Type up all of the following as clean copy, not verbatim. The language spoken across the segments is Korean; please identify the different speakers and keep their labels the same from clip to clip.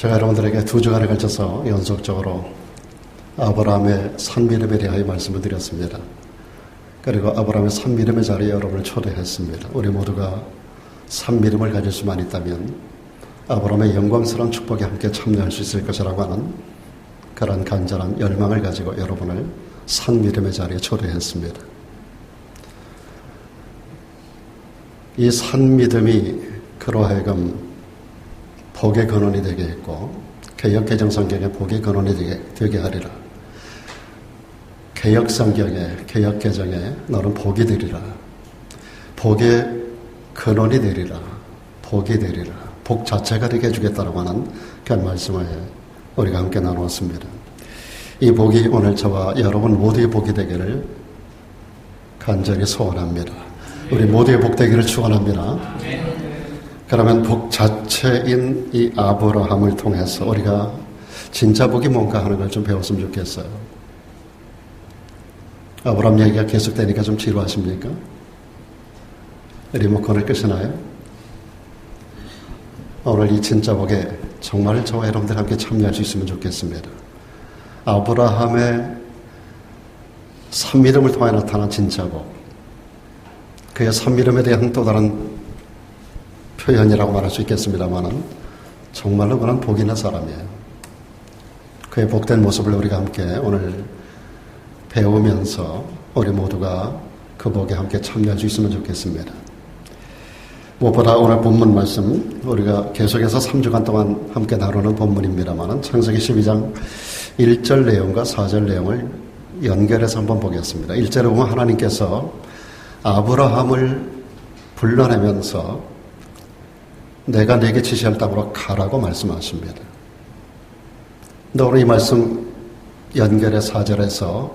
Speaker 1: 제가 여러분들에게 2주간에 걸쳐서 연속적으로 아브라함의 산미름에 대하여 말씀을 드렸습니다. 그리고 아브라함의 산미름의 자리에 여러분을 초대했습니다. 우리 모두가 산미름을 가질 수만 있다면 아브라함의 영광스러운 축복에 함께 참여할 수 있을 것이라고 하는 그런 간절한 열망을 가지고 여러분을 산미름의 자리에 초대했습니다. 이 산미름이 그로 하여금 복의 근원이 되게 했고 개역개정성경에 복의 근원이 되게 하리라. 개역성경에 개역개정에 너는 복이 되리라. 복의 근원이 되리라. 복이 되리라. 복 자체가 되게 해주겠다라고 하는 그런 말씀을 우리가 함께 나누었습니다. 이 복이 오늘 저와 여러분 모두의 복이 되기를 간절히 소원합니다. 우리 모두의 복 되기를 축원합니다. 그러면 복 자체인 이 아브라함을 통해서 우리가 진짜 복이 뭔가 하는 걸 좀 배웠으면 좋겠어요. 아브라함 얘기가 계속되니까 좀 지루하십니까? 리모컨을 끄시나요? 오늘 이 진짜 복에 정말 저와 여러분들 함께 참여할 수 있으면 좋겠습니다. 아브라함의 산미름을 통해 나타난 진짜 복, 그의 산미름에 대한 또 다른 표현이라고 말할 수 있겠습니다만은 정말로 그런 복 있는 사람이에요. 그의 복된 모습을 우리가 함께 오늘 배우면서 우리 모두가 그 복에 함께 참여할 수 있으면 좋겠습니다. 무엇보다 오늘 본문 말씀 우리가 계속해서 3주간 동안 함께 다루는 본문입니다만은 창세기 12장 1절 내용과 4절 내용을 연결해서 한번 보겠습니다. 1절에 보면 하나님께서 아브라함을 불러내면서 내가 네게 지시할 땅으로 가라고 말씀하십니다. 근데 오늘 이 말씀 연결의 4절에서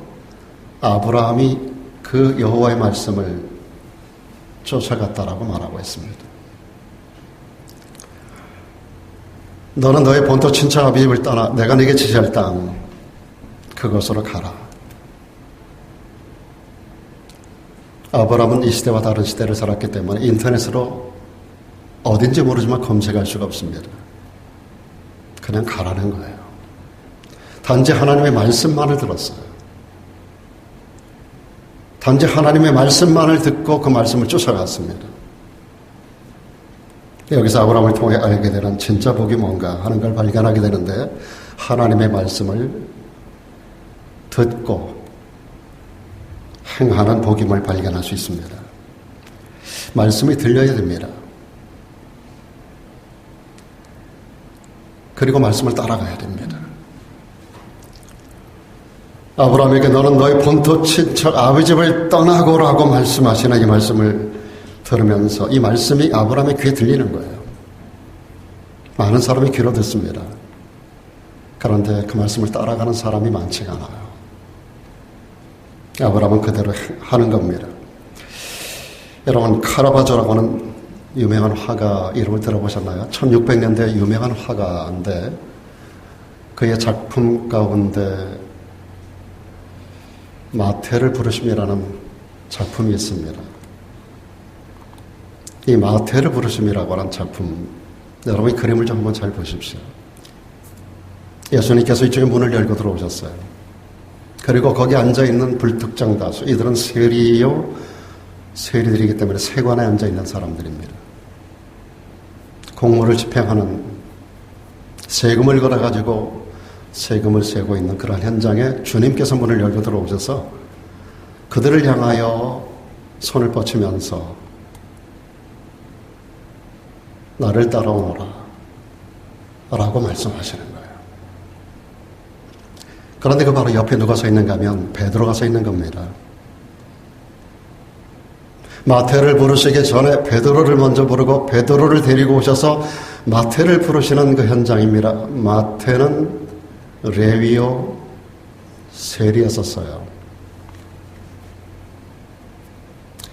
Speaker 1: 아브라함이 그 여호와의 말씀을 쫓아갔다라고 말하고 있습니다. 너는 너의 본토 친척 아비집을 떠나 내가 네게 지시할 땅 그것으로 가라. 아브라함은 이 시대와 다른 시대를 살았기 때문에 인터넷으로 어딘지 모르지만 검색할 수가 없습니다. 그냥 가라는 거예요. 단지 하나님의 말씀만을 들었어요. 단지 하나님의 말씀만을 듣고 그 말씀을 쫓아갔습니다. 여기서 아브라함을 통해 알게 되는 진짜 복이 뭔가 하는 걸 발견하게 되는데 하나님의 말씀을 듣고 행하는 복임을 발견할 수 있습니다. 말씀이 들려야 됩니다. 그리고 말씀을 따라가야 됩니다. 아브라함에게 너는 너의 본토 친척 아비집을 떠나고라고 말씀하시는 이 말씀을 들으면서 이 말씀이 아브라함의 귀에 들리는 거예요. 많은 사람이 귀로 듣습니다. 그런데 그 말씀을 따라가는 사람이 많지가 않아요. 아브라함은 그대로 하는 겁니다. 여러분 카라바조라고 하는 유명한 화가 이름을 들어보셨나요? 1600년대 유명한 화가인데 그의 작품 가운데 마태를 부르심이라는 작품이 있습니다. 이 마태를 부르심이라고 하는 작품 여러분이 그림을 좀 한번 잘 보십시오. 예수님께서 이쪽에 문을 열고 들어오셨어요. 그리고 거기 앉아있는 불특정 다수 이들은 세리들이기 때문에 세관에 앉아있는 사람들입니다. 공무를 집행하는 세금을 걸어가지고 세금을 세고 있는 그런 현장에 주님께서 문을 열고 들어오셔서 그들을 향하여 손을 뻗치면서 나를 따라오너라 라고 말씀하시는 거예요. 그런데 그 바로 옆에 누가 서 있는가 하면 베드로가 서 있는 겁니다. 마태를 부르시기 전에 베드로를 먼저 부르고 베드로를 데리고 오셔서 마태를 부르시는 그 현장입니다. 마태는 레위오 세리였었어요.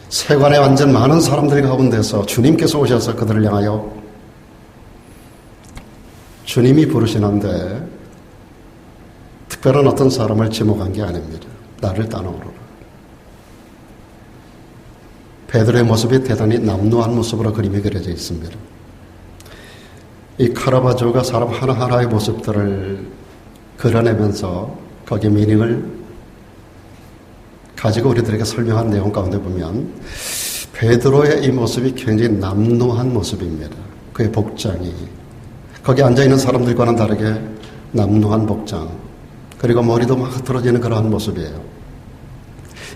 Speaker 1: 세관에 앉은 많은 사람들 가운데서 주님께서 오셔서 그들을 향하여 주님이 부르시는데 특별한 어떤 사람을 지목한 게 아닙니다. 나를 따라오라. 베드로의 모습이 대단히 남루한 모습으로 그림이 그려져 있습니다. 이 카라바조가 사람 하나하나의 모습들을 그려내면서 거기에 미닝을 가지고 우리들에게 설명한 내용 가운데 보면 베드로의 이 모습이 굉장히 남루한 모습입니다. 그의 복장이 거기 앉아있는 사람들과는 다르게 남루한 복장, 그리고 머리도 막 흐트러지는 그러한 모습이에요.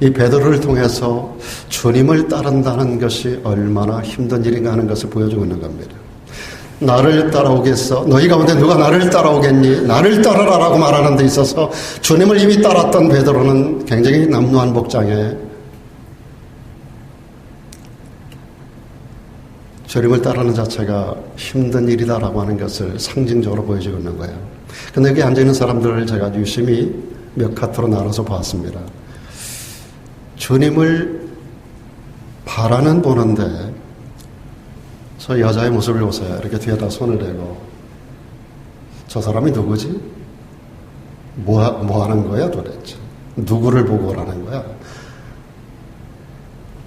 Speaker 1: 이 베드로를 통해서 주님을 따른다는 것이 얼마나 힘든 일인가 하는 것을 보여주고 있는 겁니다. 나를 따라오겠어? 너희 가운데 누가 나를 따라오겠니? 나를 따르라라고 말하는 데 있어서 주님을 이미 따랐던 베드로는 굉장히 남루한 복장에 주님을 따르는 자체가 힘든 일이다라고 하는 것을 상징적으로 보여주고 있는 거예요. 근데 여기 앉아있는 사람들을 제가 유심히 몇 카트로 나눠서 봤습니다. 주님을 바라는 보는데 저 여자의 모습을 보세요. 이렇게 뒤에다 손을 대고 저 사람이 누구지? 뭐 하는 거야 도대체? 누구를 보고 오라는 거야?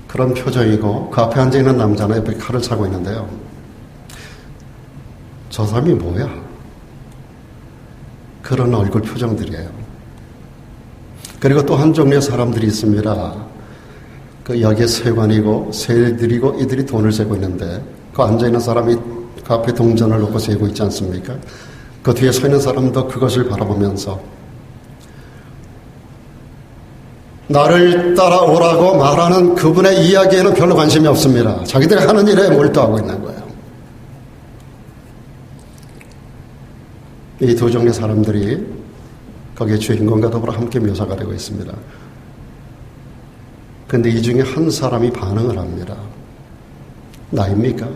Speaker 1: 그런 표정이고 그 앞에 앉아있는 남자는 옆에 칼을 차고 있는데요. 저 사람이 뭐야? 그런 얼굴 표정들이에요. 그리고 또 한 종류의 사람들이 있습니다. 그 역의 세관이고 새들이고 이들이 돈을 세고 있는데 그 앉아있는 사람이 그 앞에 동전을 놓고 세고 있지 않습니까? 그 뒤에 서 있는 사람도 그것을 바라보면서 나를 따라오라고 말하는 그분의 이야기에는 별로 관심이 없습니다. 자기들이 하는 일에 몰두하고 있는 거예요. 이 두 종류의 사람들이 거기에 주인공과 더불어 함께 묘사가 되고 있습니다. 그런데 이 중에 한 사람이 반응을 합니다. 나입니까?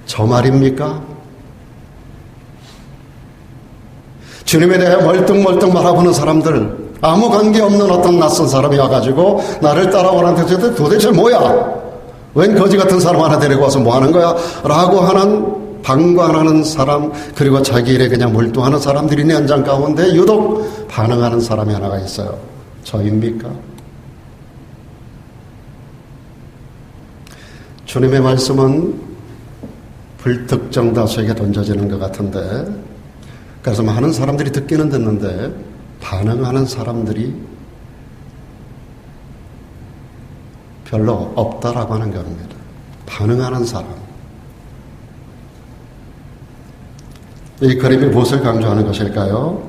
Speaker 1: 저 말입니까? 주님에 대해 멀뚱멀뚱 바라보는 사람들, 아무 관계없는 어떤 낯선 사람이 와가지고 나를 따라오라는 대체 도대체 뭐야? 웬 거지 같은 사람 하나 데리고 와서 뭐 하는 거야? 라고 하는 방관하는 사람, 그리고 자기 일에 그냥 몰두하는 사람들이 있는 현장 가운데 유독 반응하는 사람이 하나가 있어요. 저입니까? 주님의 말씀은 불특정 다수에게 던져지는 것 같은데, 그래서 많은 사람들이 듣기는 듣는데 반응하는 사람들이 별로 없다라고 하는 겁니다. 반응하는 사람. 이 그림이 무엇을 강조하는 것일까요?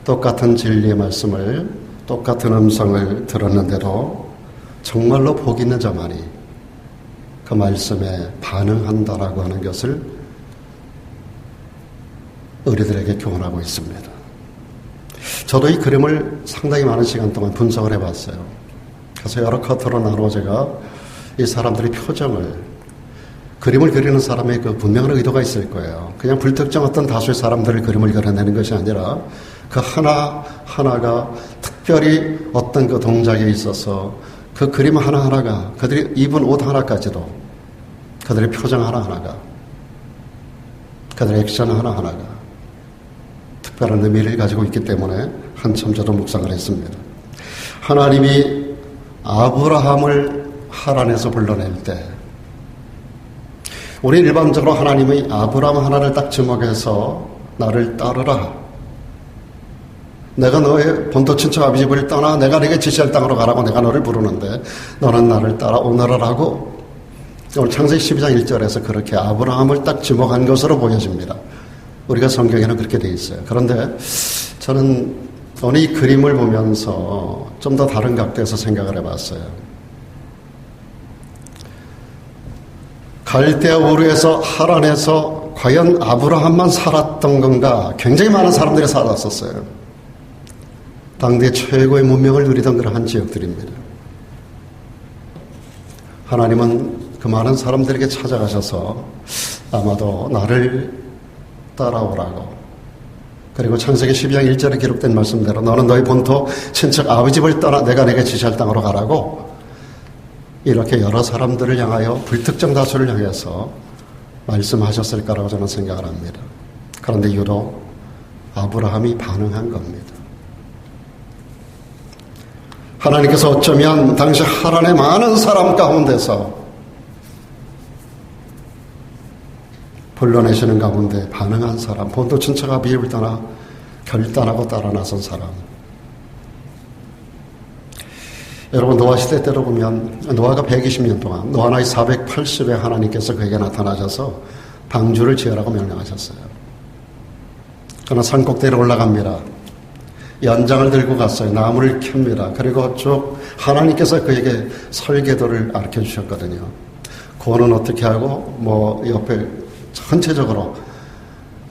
Speaker 1: 똑같은 진리의 말씀을, 똑같은 음성을 들었는데도 정말로 복 있는 자만이 그 말씀에 반응한다라고 하는 것을 우리들에게 교훈하고 있습니다. 저도 이 그림을 상당히 많은 시간 동안 분석을 해봤어요. 그래서 여러 커트로 나누어 제가 이 사람들의 표정을, 그림을 그리는 사람의 그 분명한 의도가 있을 거예요. 그냥 불특정 어떤 다수의 사람들을 그림을 그려내는 것이 아니라 그 하나하나가 특별히 어떤 그 동작에 있어서 그 그림 하나하나가, 그들이 입은 옷 하나까지도, 그들의 표정 하나하나가, 그들의 액션 하나하나가 특별한 의미를 가지고 있기 때문에 한참 저도 묵상을 했습니다. 하나님이 아브라함을 하란에서 불러낼 때, 우리 일반적으로 하나님의 아브라함 하나를 딱 지목해서 나를 따르라, 내가 너의 본토 친척 아비 집을 떠나 내가 네게 지시할 땅으로 가라고 내가 너를 부르는데 너는 나를 따라오너라라고 오늘 창세기 12장 1절에서 그렇게 아브라함을 딱 지목한 것으로 보여집니다. 우리가 성경에는 그렇게 돼 있어요. 그런데 저는 오늘 이 그림을 보면서 좀 더 다른 각도에서 생각을 해봤어요. 갈대아 우르에서 하란에서 과연 아브라함만 살았던 건가? 굉장히 많은 사람들이 살았었어요. 당대 최고의 문명을 누리던 그러한 지역들입니다. 하나님은 그 많은 사람들에게 찾아가셔서 아마도 나를 따라오라고, 그리고 창세기 12장 1절에 기록된 말씀대로 너는 너희 본토 친척 아비 집을 떠나 내가 내게 지시할 땅으로 가라고 이렇게 여러 사람들을 향하여 불특정 다수를 향해서 말씀하셨을 거라고 저는 생각을 합니다. 그런데 유독 아브라함이 반응한 겁니다. 하나님께서 어쩌면 당시 하란의 많은 사람 가운데서 불러내시는 가운데 반응한 사람, 본토 친척아 비읍을 떠나 결단하고 따라 나선 사람. 여러분, 노아 시대 때로 보면 노아가 120년 동안, 노아 나이 480에 하나님께서 그에게 나타나셔서 방주를 지으라고 명령하셨어요. 그러나 산 꼭대기로 올라갑니다. 연장을 들고 갔어요. 나무를 켭니다. 그리고 쭉 하나님께서 그에게 설계도를 가르쳐 주셨거든요. 그거는 어떻게 하고 옆에 전체적으로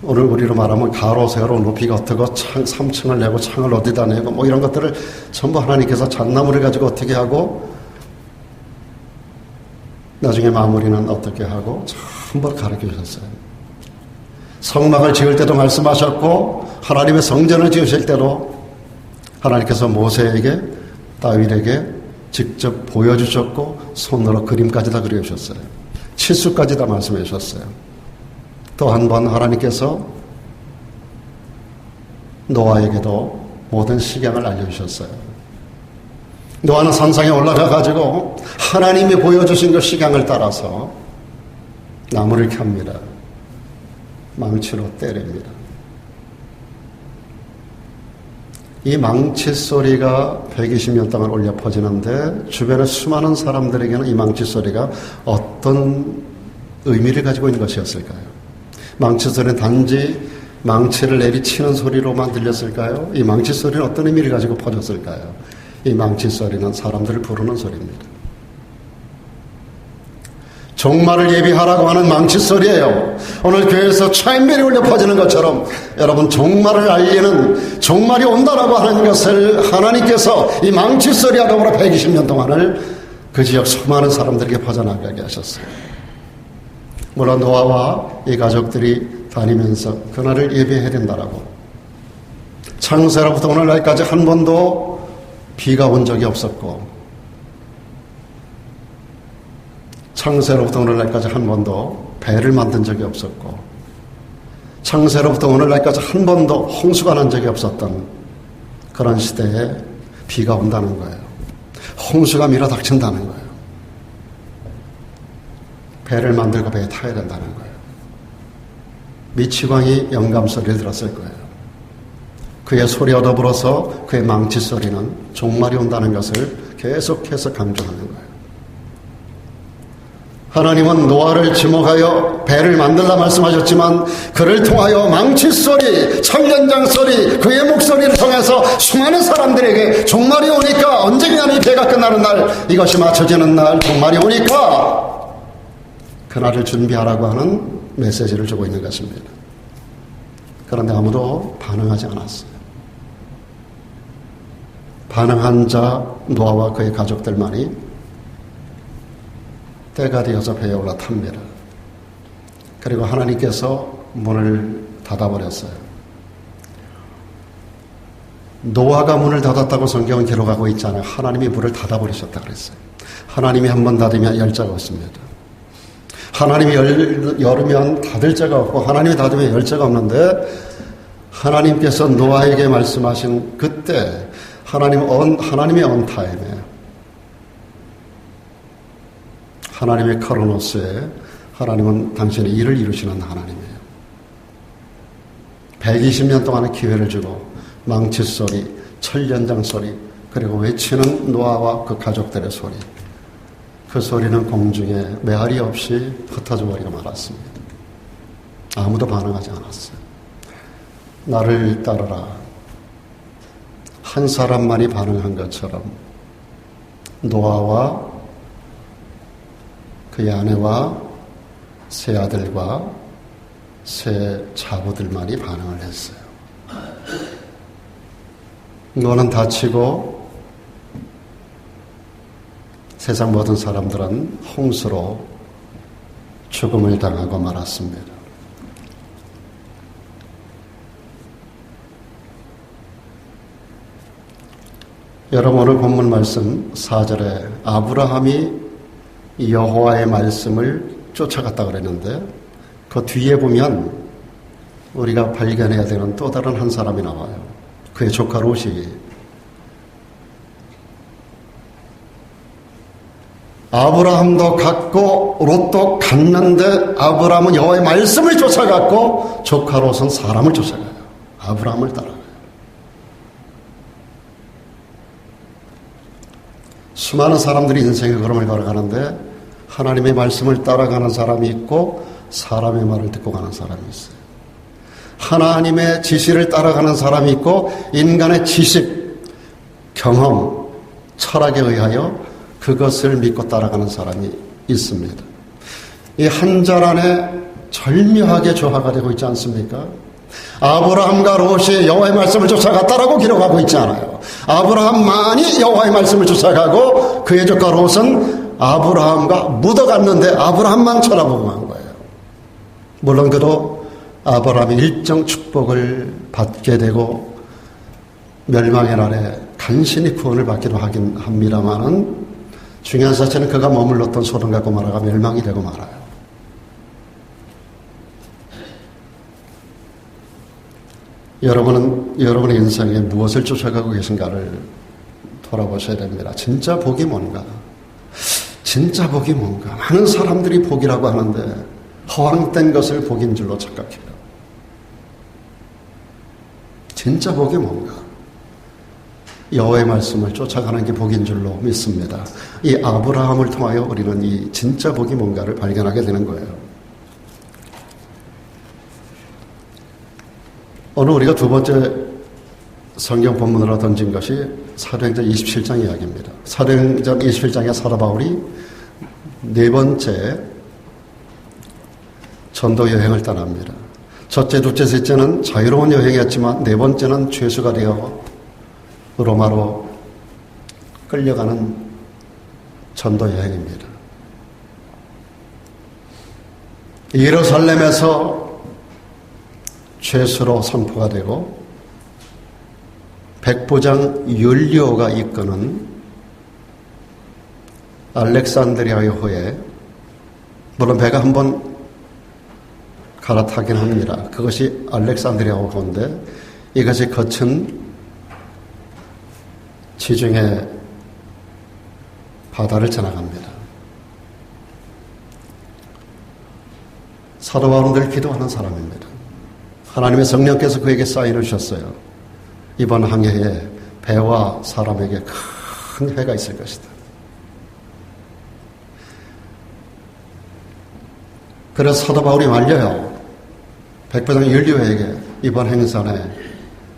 Speaker 1: 오늘 우리로 말하면 가로 세로 높이가 어떻고 3층을 내고 창을 어디다 내고 이런 것들을 전부 하나님께서 잣나무를 가지고 어떻게 하고 나중에 마무리는 어떻게 하고 전부 가르쳐 주셨어요. 성막을 지을 때도 말씀하셨고 하나님의 성전을 지으실 때도 하나님께서 모세에게 다윗에게 직접 보여주셨고 손으로 그림까지 다 그려주셨어요. 치수까지 다 말씀해 주셨어요. 또 한 번 하나님께서 노아에게도 모든 식양을 알려주셨어요. 노아는 산상에 올라가 가지고 하나님이 보여주신 그 식양을 따라서 나무를 켭니다. 망치로 때립니다. 이 망치 소리가 120년 동안 울려 퍼지는데 주변의 수많은 사람들에게는 이 망치 소리가 어떤 의미를 가지고 있는 것이었을까요? 망치 소리는 단지 망치를 내리치는 소리로만 들렸을까요? 이 망치 소리는 어떤 의미를 가지고 퍼졌을까요? 이 망치 소리는 사람들을 부르는 소리입니다. 종말을 예비하라고 하는 망치 소리예요. 오늘 교회에서 차인벨이 울려 퍼지는 것처럼 여러분 종말을 알리는, 종말이 온다라고 하는 것을 하나님께서 이 망치 소리와 더불어 120년 동안을 그 지역 수많은 사람들에게 퍼져나가게 하셨어요. 물론 노아와 이 가족들이 다니면서 그날을 예비해야 된다라고, 창세로부터 오늘날까지 한 번도 비가 온 적이 없었고, 창세로부터 오늘날까지 한 번도 배를 만든 적이 없었고, 창세로부터 오늘날까지 한 번도 홍수가 난 적이 없었던 그런 시대에 비가 온다는 거예요. 홍수가 밀어닥친다는 거예요. 배를 만들고 배에 타야 된다는 거예요. 미치광이 영감 소리를 들었을 거예요. 그의 소리와 더불어서 그의 망치 소리는 종말이 온다는 것을 계속해서 강조하는 거예요. 하나님은 노아를 지목하여 배를 만들라 말씀하셨지만 그를 통하여 망치 소리, 청년장 소리, 그의 목소리를 통해서 수많은 사람들에게 종말이 오니까, 언젠가 이 배가 끝나는 날, 이것이 맞춰지는 날, 종말이 오니까 그날을 준비하라고 하는 메시지를 주고 있는 것입니다. 그런데 아무도 반응하지 않았어요. 반응한 자 노아와 그의 가족들만이 때가 되어서 배에 올라탑니다. 그리고 하나님께서 문을 닫아버렸어요. 노아가 문을 닫았다고 성경은 기록하고 있잖아요. 하나님이 문을 닫아버리셨다 그랬어요. 하나님이 한 번 닫으면 열 자가 없습니다. 하나님이 열으면 닫을 자가 없고, 하나님이 닫으면 열 자가 없는데, 하나님께서 노아에게 말씀하신 그때 하나님의 언타임에, 하나님의 카로노스에, 하나님은 당신의 일을 이루시는 하나님이에요. 120년 동안의 기회를 주고 망치 소리, 철연장 소리, 그리고 외치는 노아와 그 가족들의 소리, 그 소리는 공중에 메아리 없이 흩어져 버리고 말았습니다. 아무도 반응하지 않았어요. 나를 따르라. 한 사람만이 반응한 것처럼 노아와 그의 아내와 세 아들과 세 자부들만이 반응을 했어요. 너는 다치고 세상 모든 사람들은 홍수로 죽음을 당하고 말았습니다. 여러분, 오늘 본문 말씀 4절에 아브라함이 여호와의 말씀을 쫓아갔다 그랬는데, 그 뒤에 보면 우리가 발견해야 되는 또 다른 한 사람이 나와요. 그의 조카 롯이. 아브라함도 갔고 롯도 갔는데 아브라함은 여호와의 말씀을 쫓아갔고 조카 롯은 사람을 쫓아가요. 아브라함을 따라가요. 수많은 사람들이 인생의 걸음을 걸어가는데 하나님의 말씀을 따라가는 사람이 있고 사람의 말을 듣고 가는 사람이 있어요. 하나님의 지시를 따라가는 사람이 있고 인간의 지식, 경험, 철학에 의하여 그것을 믿고 따라가는 사람이 있습니다. 이 한 절 안에 절묘하게 조화가 되고 있지 않습니까? 아브라함과 롯이 여호와의 말씀을 쫓아갔다라고 기록하고 있지 않아요. 아브라함만이 여호와의 말씀을 쫓아가고 그의 조카 롯은 아브라함과 묻어갔는데 아브라함만 쳐다보고 간 거예요. 물론 그도 아브라함이 일정 축복을 받게 되고 멸망의 날에 간신히 구원을 받기도 하긴 합니다만은 중요한 사실은 그가 머물렀던 소돔과 고모라가 멸망이 되고 말아요. 여러분은 여러분의 인생에 무엇을 쫓아가고 계신가를 돌아보셔야 됩니다. 진짜 복이 뭔가? 진짜 복이 뭔가? 많은 사람들이 복이라고 하는데 허황된 것을 복인 줄로 착각해요. 진짜 복이 뭔가? 여호와의 말씀을 쫓아가는 게 복인 줄로 믿습니다. 이 아브라함을 통하여 우리는 이 진짜 복이 뭔가를 발견하게 되는 거예요. 오늘 우리가 두 번째 성경 본문으로 던진 것이 사도행전 27장 이야기입니다. 사도행전 27장에 사도 바울이 네 번째 전도 여행을 떠납니다. 첫째, 둘째, 셋째는 자유로운 여행이었지만 네 번째는 죄수가 되어 로마로 끌려가는 전도 여행입니다. 예루살렘에서 죄수로 선포가 되고 백부장 율리오가 이끄는 알렉산드리아의 호에 물론 배가 한번 갈아타긴 합니다. 그것이 알렉산드리아 호인데 이것이 거친 지중해 바다를 지나갑니다. 사도 바울은 늘 기도하는 사람입니다. 하나님의 성령께서 그에게 사인을 주셨어요. 이번 항해에 배와 사람에게 큰 해가 있을 것이다. 그래서 사도 바울이 말려요. 백부장 율리오에게 이번 행선에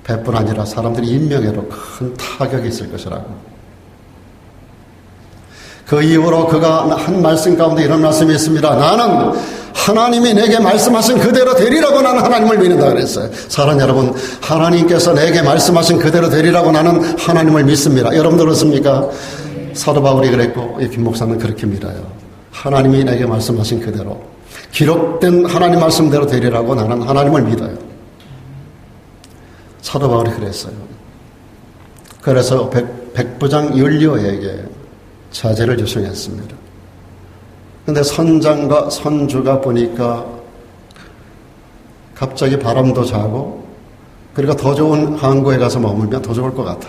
Speaker 1: 배뿐 아니라 사람들이 인명에도 큰 타격이 있을 것이라고. 그 이후로 그가 한 말씀 가운데 이런 말씀이 있습니다. 나는 하나님이 내게 말씀하신 그대로 되리라고 나는 하나님을 믿는다 그랬어요. 사랑 여러분, 하나님께서 내게 말씀하신 그대로 되리라고 나는 하나님을 믿습니다. 여러분들 그렇습니까? 사도 바울이 그랬고 김 목사는 그렇게 믿어요. 하나님이 내게 말씀하신 그대로 기록된 하나님 말씀대로 되리라고 나는 하나님을 믿어요. 사도 바울이 그랬어요. 그래서 백부장 율리오에게 자제를 요청했습니다. 근데 선장과 선주가 보니까 갑자기 바람도 자고 그러니까 더 좋은 항구에 가서 머물면 더 좋을 것 같아.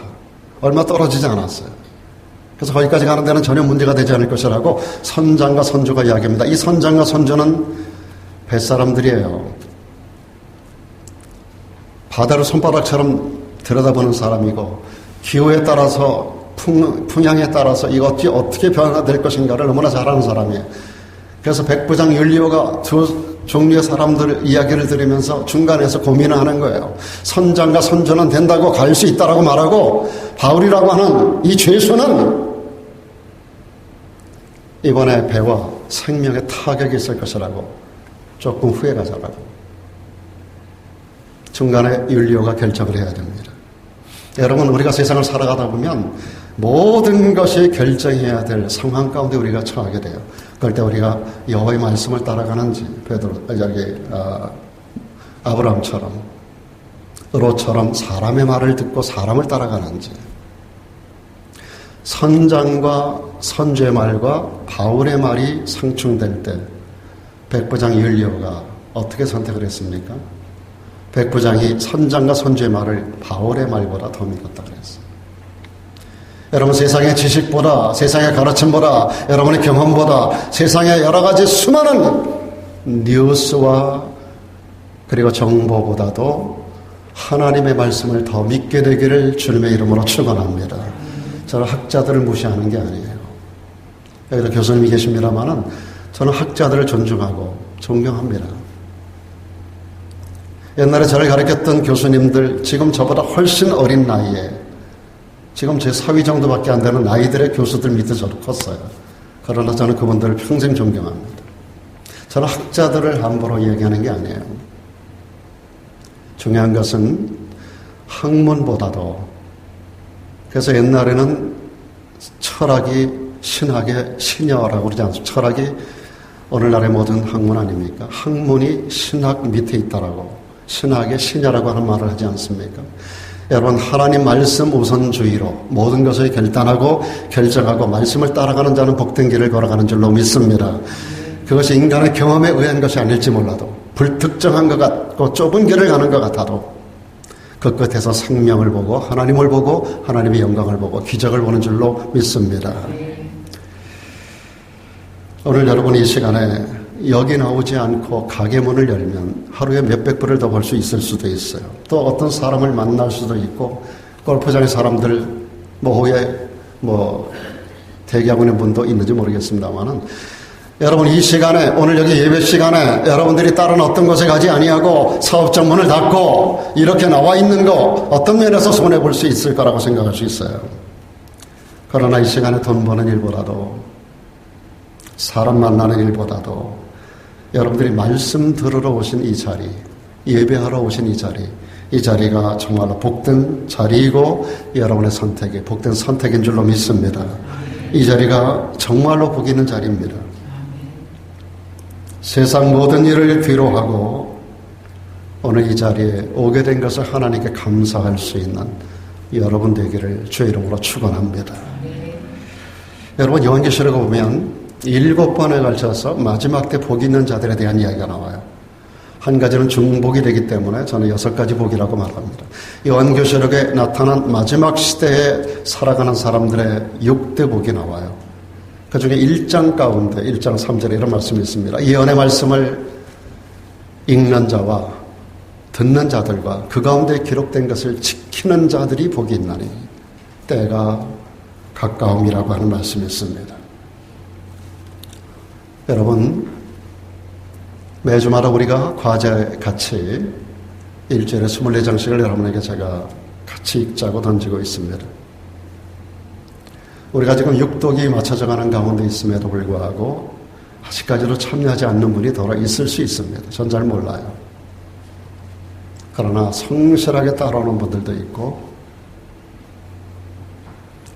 Speaker 1: 얼마 떨어지지 않았어요. 그래서 거기까지 가는 데는 전혀 문제가 되지 않을 것이라고 선장과 선주가 이야기합니다. 이 선장과 선주는 뱃사람들이에요. 바다를 손바닥처럼 들여다보는 사람이고 기후에 따라서 풍향에 따라서 이것이 어떻게 변화될 것인가를 너무나 잘 아는 사람이에요. 그래서 백부장 율리오가 두 종류의 사람들 이야기를 들으면서 중간에서 고민을 하는 거예요. 선장과 선주는 된다고 갈 수 있다라고 말하고 바울이라고 하는 이 죄수는 이번에 배와 생명에 타격이 있을 것이라고 조금 후회가 자라고 중간에 율리오가 결정을 해야 됩니다. 여러분, 우리가 세상을 살아가다 보면 모든 것이 결정해야 될 상황 가운데 우리가 처하게 돼요. 그럴 때 우리가 여호와의 말씀을 따라가는지 아브라함처럼 롯처럼 사람의 말을 듣고 사람을 따라가는지 선장과 선주의 말과 바울의 말이 상충될 때 백부장 율리오가 어떻게 선택을 했습니까? 백부장이 선장과 선주의 말을 바울의 말보다 더 믿었다 그랬어요. 여러분 세상의 지식보다, 세상의 가르침보다, 여러분의 경험보다, 세상의 여러 가지 수많은 뉴스와 그리고 정보보다도 하나님의 말씀을 더 믿게 되기를 주님의 이름으로 축원합니다. 저는 학자들을 무시하는 게 아니에요. 여기도 교수님이 계십니다만은 저는 학자들을 존중하고 존경합니다. 옛날에 저를 가르쳤던 교수님들, 지금 저보다 훨씬 어린 나이에, 지금 제 사위 정도밖에 안 되는 나이들의 교수들 밑에 저도 컸어요. 그러나 저는 그분들을 평생 존경합니다. 저는 학자들을 함부로 얘기하는 게 아니에요. 중요한 것은 학문보다도, 그래서 옛날에는 철학이 신학의 신여라고 그러지 않습니까? 철학이 오늘날의 모든 학문 아닙니까? 학문이 신학 밑에 있다라고, 신학의 신여라고 하는 말을 하지 않습니까? 여러분, 하나님 말씀 우선주의로 모든 것을 결단하고 결정하고 말씀을 따라가는 자는 복된 길을 걸어가는 줄로 믿습니다. 그것이 인간의 경험에 의한 것이 아닐지 몰라도, 불특정한 것 같고 좁은 길을 가는 것 같아도 그 끝에서 생명을 보고 하나님을 보고 하나님의 영광을 보고 기적을 보는 줄로 믿습니다. 오늘 여러분 이 시간에 여기 나오지 않고 가게 문을 열면 하루에 몇백 불을 더 벌 수 있을 수도 있어요. 또 어떤 사람을 만날 수도 있고, 골프장의 사람들 오후에 대기하고 있는 분도 있는지 모르겠습니다만은, 여러분 이 시간에, 오늘 여기 예배 시간에 여러분들이 다른 어떤 곳에 가지 아니하고 사업장 문을 닫고 이렇게 나와 있는 거 어떤 면에서 손해볼 수 있을 거라고 생각할 수 있어요. 그러나 이 시간에 돈 버는 일보다도, 사람 만나는 일보다도 여러분들이 말씀 들으러 오신 이 자리, 예배하러 오신 이 자리가 정말로 복된 자리이고 여러분의 선택이 복된 선택인 줄로 믿습니다. 이 자리가 정말로 복 있는 자리입니다. 세상 모든 일을 뒤로하고 오늘 이 자리에 오게 된 것을 하나님께 감사할 수 있는 여러분 되기를 주의 이름으로 축원합니다. 여러분, 요한계시록에 보면 7번에 걸쳐서 마지막 때 복 있는 자들에 대한 이야기가 나와요. 한 가지는 중복이 되기 때문에 저는 6가지 복이라고 말합니다. 요한계시록에 나타난 마지막 시대에 살아가는 사람들의 6대 복이 나와요. 그 중에 1장 가운데 1장 3절에 이런 말씀이 있습니다. 예언의 말씀을 읽는 자와 듣는 자들과 그 가운데 기록된 것을 지키는 자들이 복이 있나니 때가 가까움이라고 하는 말씀이 있습니다. 여러분, 매주마다 우리가 과제 같이 일주일에 24장씩을 여러분에게 제가 같이 읽자고 던지고 있습니다. 우리가 지금 육독이 맞춰져 가는 가운데 있음에도 불구하고 아직까지도 참여하지 않는 분이 더러 있을 수 있습니다. 전 잘 몰라요. 그러나 성실하게 따라오는 분들도 있고,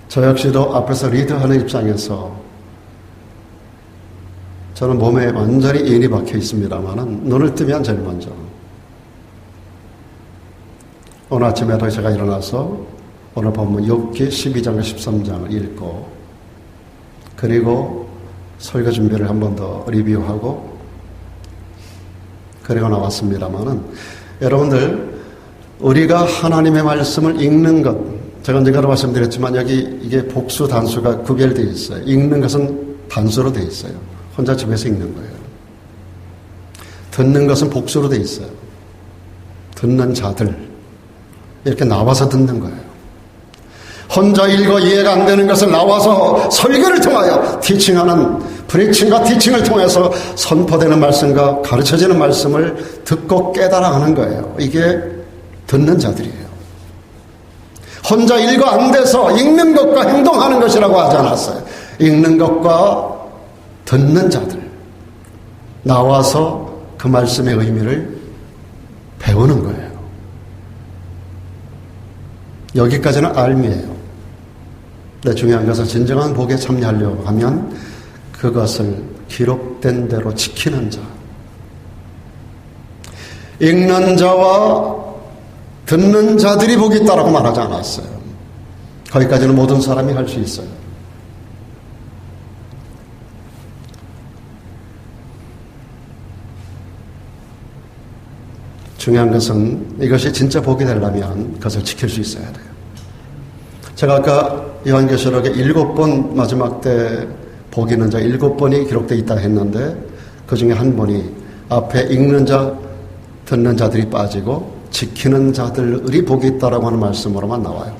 Speaker 1: 저 역시도 앞에서 리드하는 입장에서 저는 몸에 완전히 인이 박혀 있습니다만은 눈을 뜨면 제일 먼저, 오늘 아침에도 제가 일어나서 오늘 본문 욥기 12장과 13장을 읽고, 그리고 설교 준비를 한 번 더 리뷰하고 그리고 나왔습니다만은, 여러분들, 우리가 하나님의 말씀을 읽는 것, 제가 언젠가도 말씀드렸지만 여기 이게 복수 단수가 구별되어 있어요. 읽는 것은 단수로 되어 있어요. 혼자 집에서 읽는 거예요. 듣는 것은 복수로 되어 있어요. 듣는 자들, 이렇게 나와서 듣는 거예요. 혼자 읽어 이해가 안 되는 것을 나와서 설교를 통하여 티칭하는, 프리칭과 티칭을 통해서 선포되는 말씀과 가르쳐지는 말씀을 듣고 깨달아가는 거예요. 이게 듣는 자들이에요. 혼자 읽어 안 돼서 읽는 것과 행동하는 것이라고 하지 않았어요. 읽는 것과 듣는 자들, 나와서 그 말씀의 의미를 배우는 거예요. 여기까지는 알미예요. 근데 중요한 것은 진정한 복에 참여하려고 하면 그것을 기록된 대로 지키는 자, 읽는 자와 듣는 자들이 복이 있다라고 말하지 않았어요. 거기까지는 모든 사람이 할 수 있어요. 중요한 것은 이것이 진짜 복이 되려면 그것을 지킬 수 있어야 돼요. 제가 아까 요한계시록에 7번 마지막 때 복 있는 자 7번이 기록되어 있다 했는데 그 중에 한 번이 앞에 읽는 자, 듣는 자들이 빠지고 지키는 자들이 복이 있다라고 하는 말씀으로만 나와요.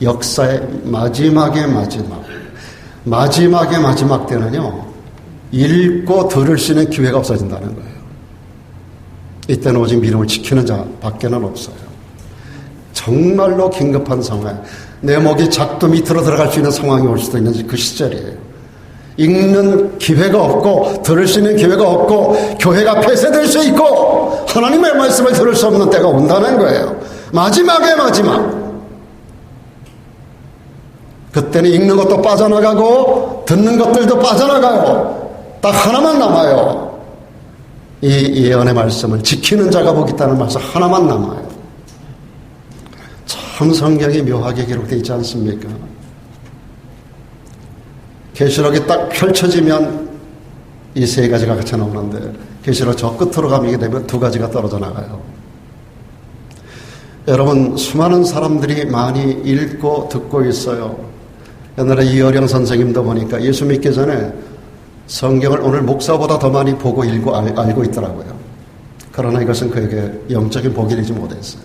Speaker 1: 역사의 마지막의 마지막 때는요, 읽고 들을 수 있는 기회가 없어진다는 거예요. 이때는 오직 믿음을 지키는 자 밖에는 없어요. 정말로 긴급한 상황, 내 목이 작두 밑으로 들어갈 수 있는 상황이 올 수도 있는 그 시절이에요. 읽는 기회가 없고 들을 수 있는 기회가 없고 교회가 폐쇄될 수 있고 하나님의 말씀을 들을 수 없는 때가 온다는 거예요. 마지막의 마지막. 그때는 읽는 것도 빠져나가고 듣는 것들도 빠져나가요. 딱 하나만 남아요. 이 예언의 말씀을 지키는 자가 복 있다는 말씀 하나만 남아요. 참 성경이 묘하게 기록되어 있지 않습니까? 계시록이 딱 펼쳐지면 이 세 가지가 같이 나오는데 계시록 저 끝으로 가게 되면 두 가지가 떨어져 나가요. 여러분, 수많은 사람들이 많이 읽고 듣고 있어요. 옛날에 이어령 선생님도 보니까 예수 믿기 전에 성경을 오늘 목사보다 더 많이 보고 읽고 알고 있더라고요. 그러나 이것은 그에게 영적인 복이 되지 못했어요.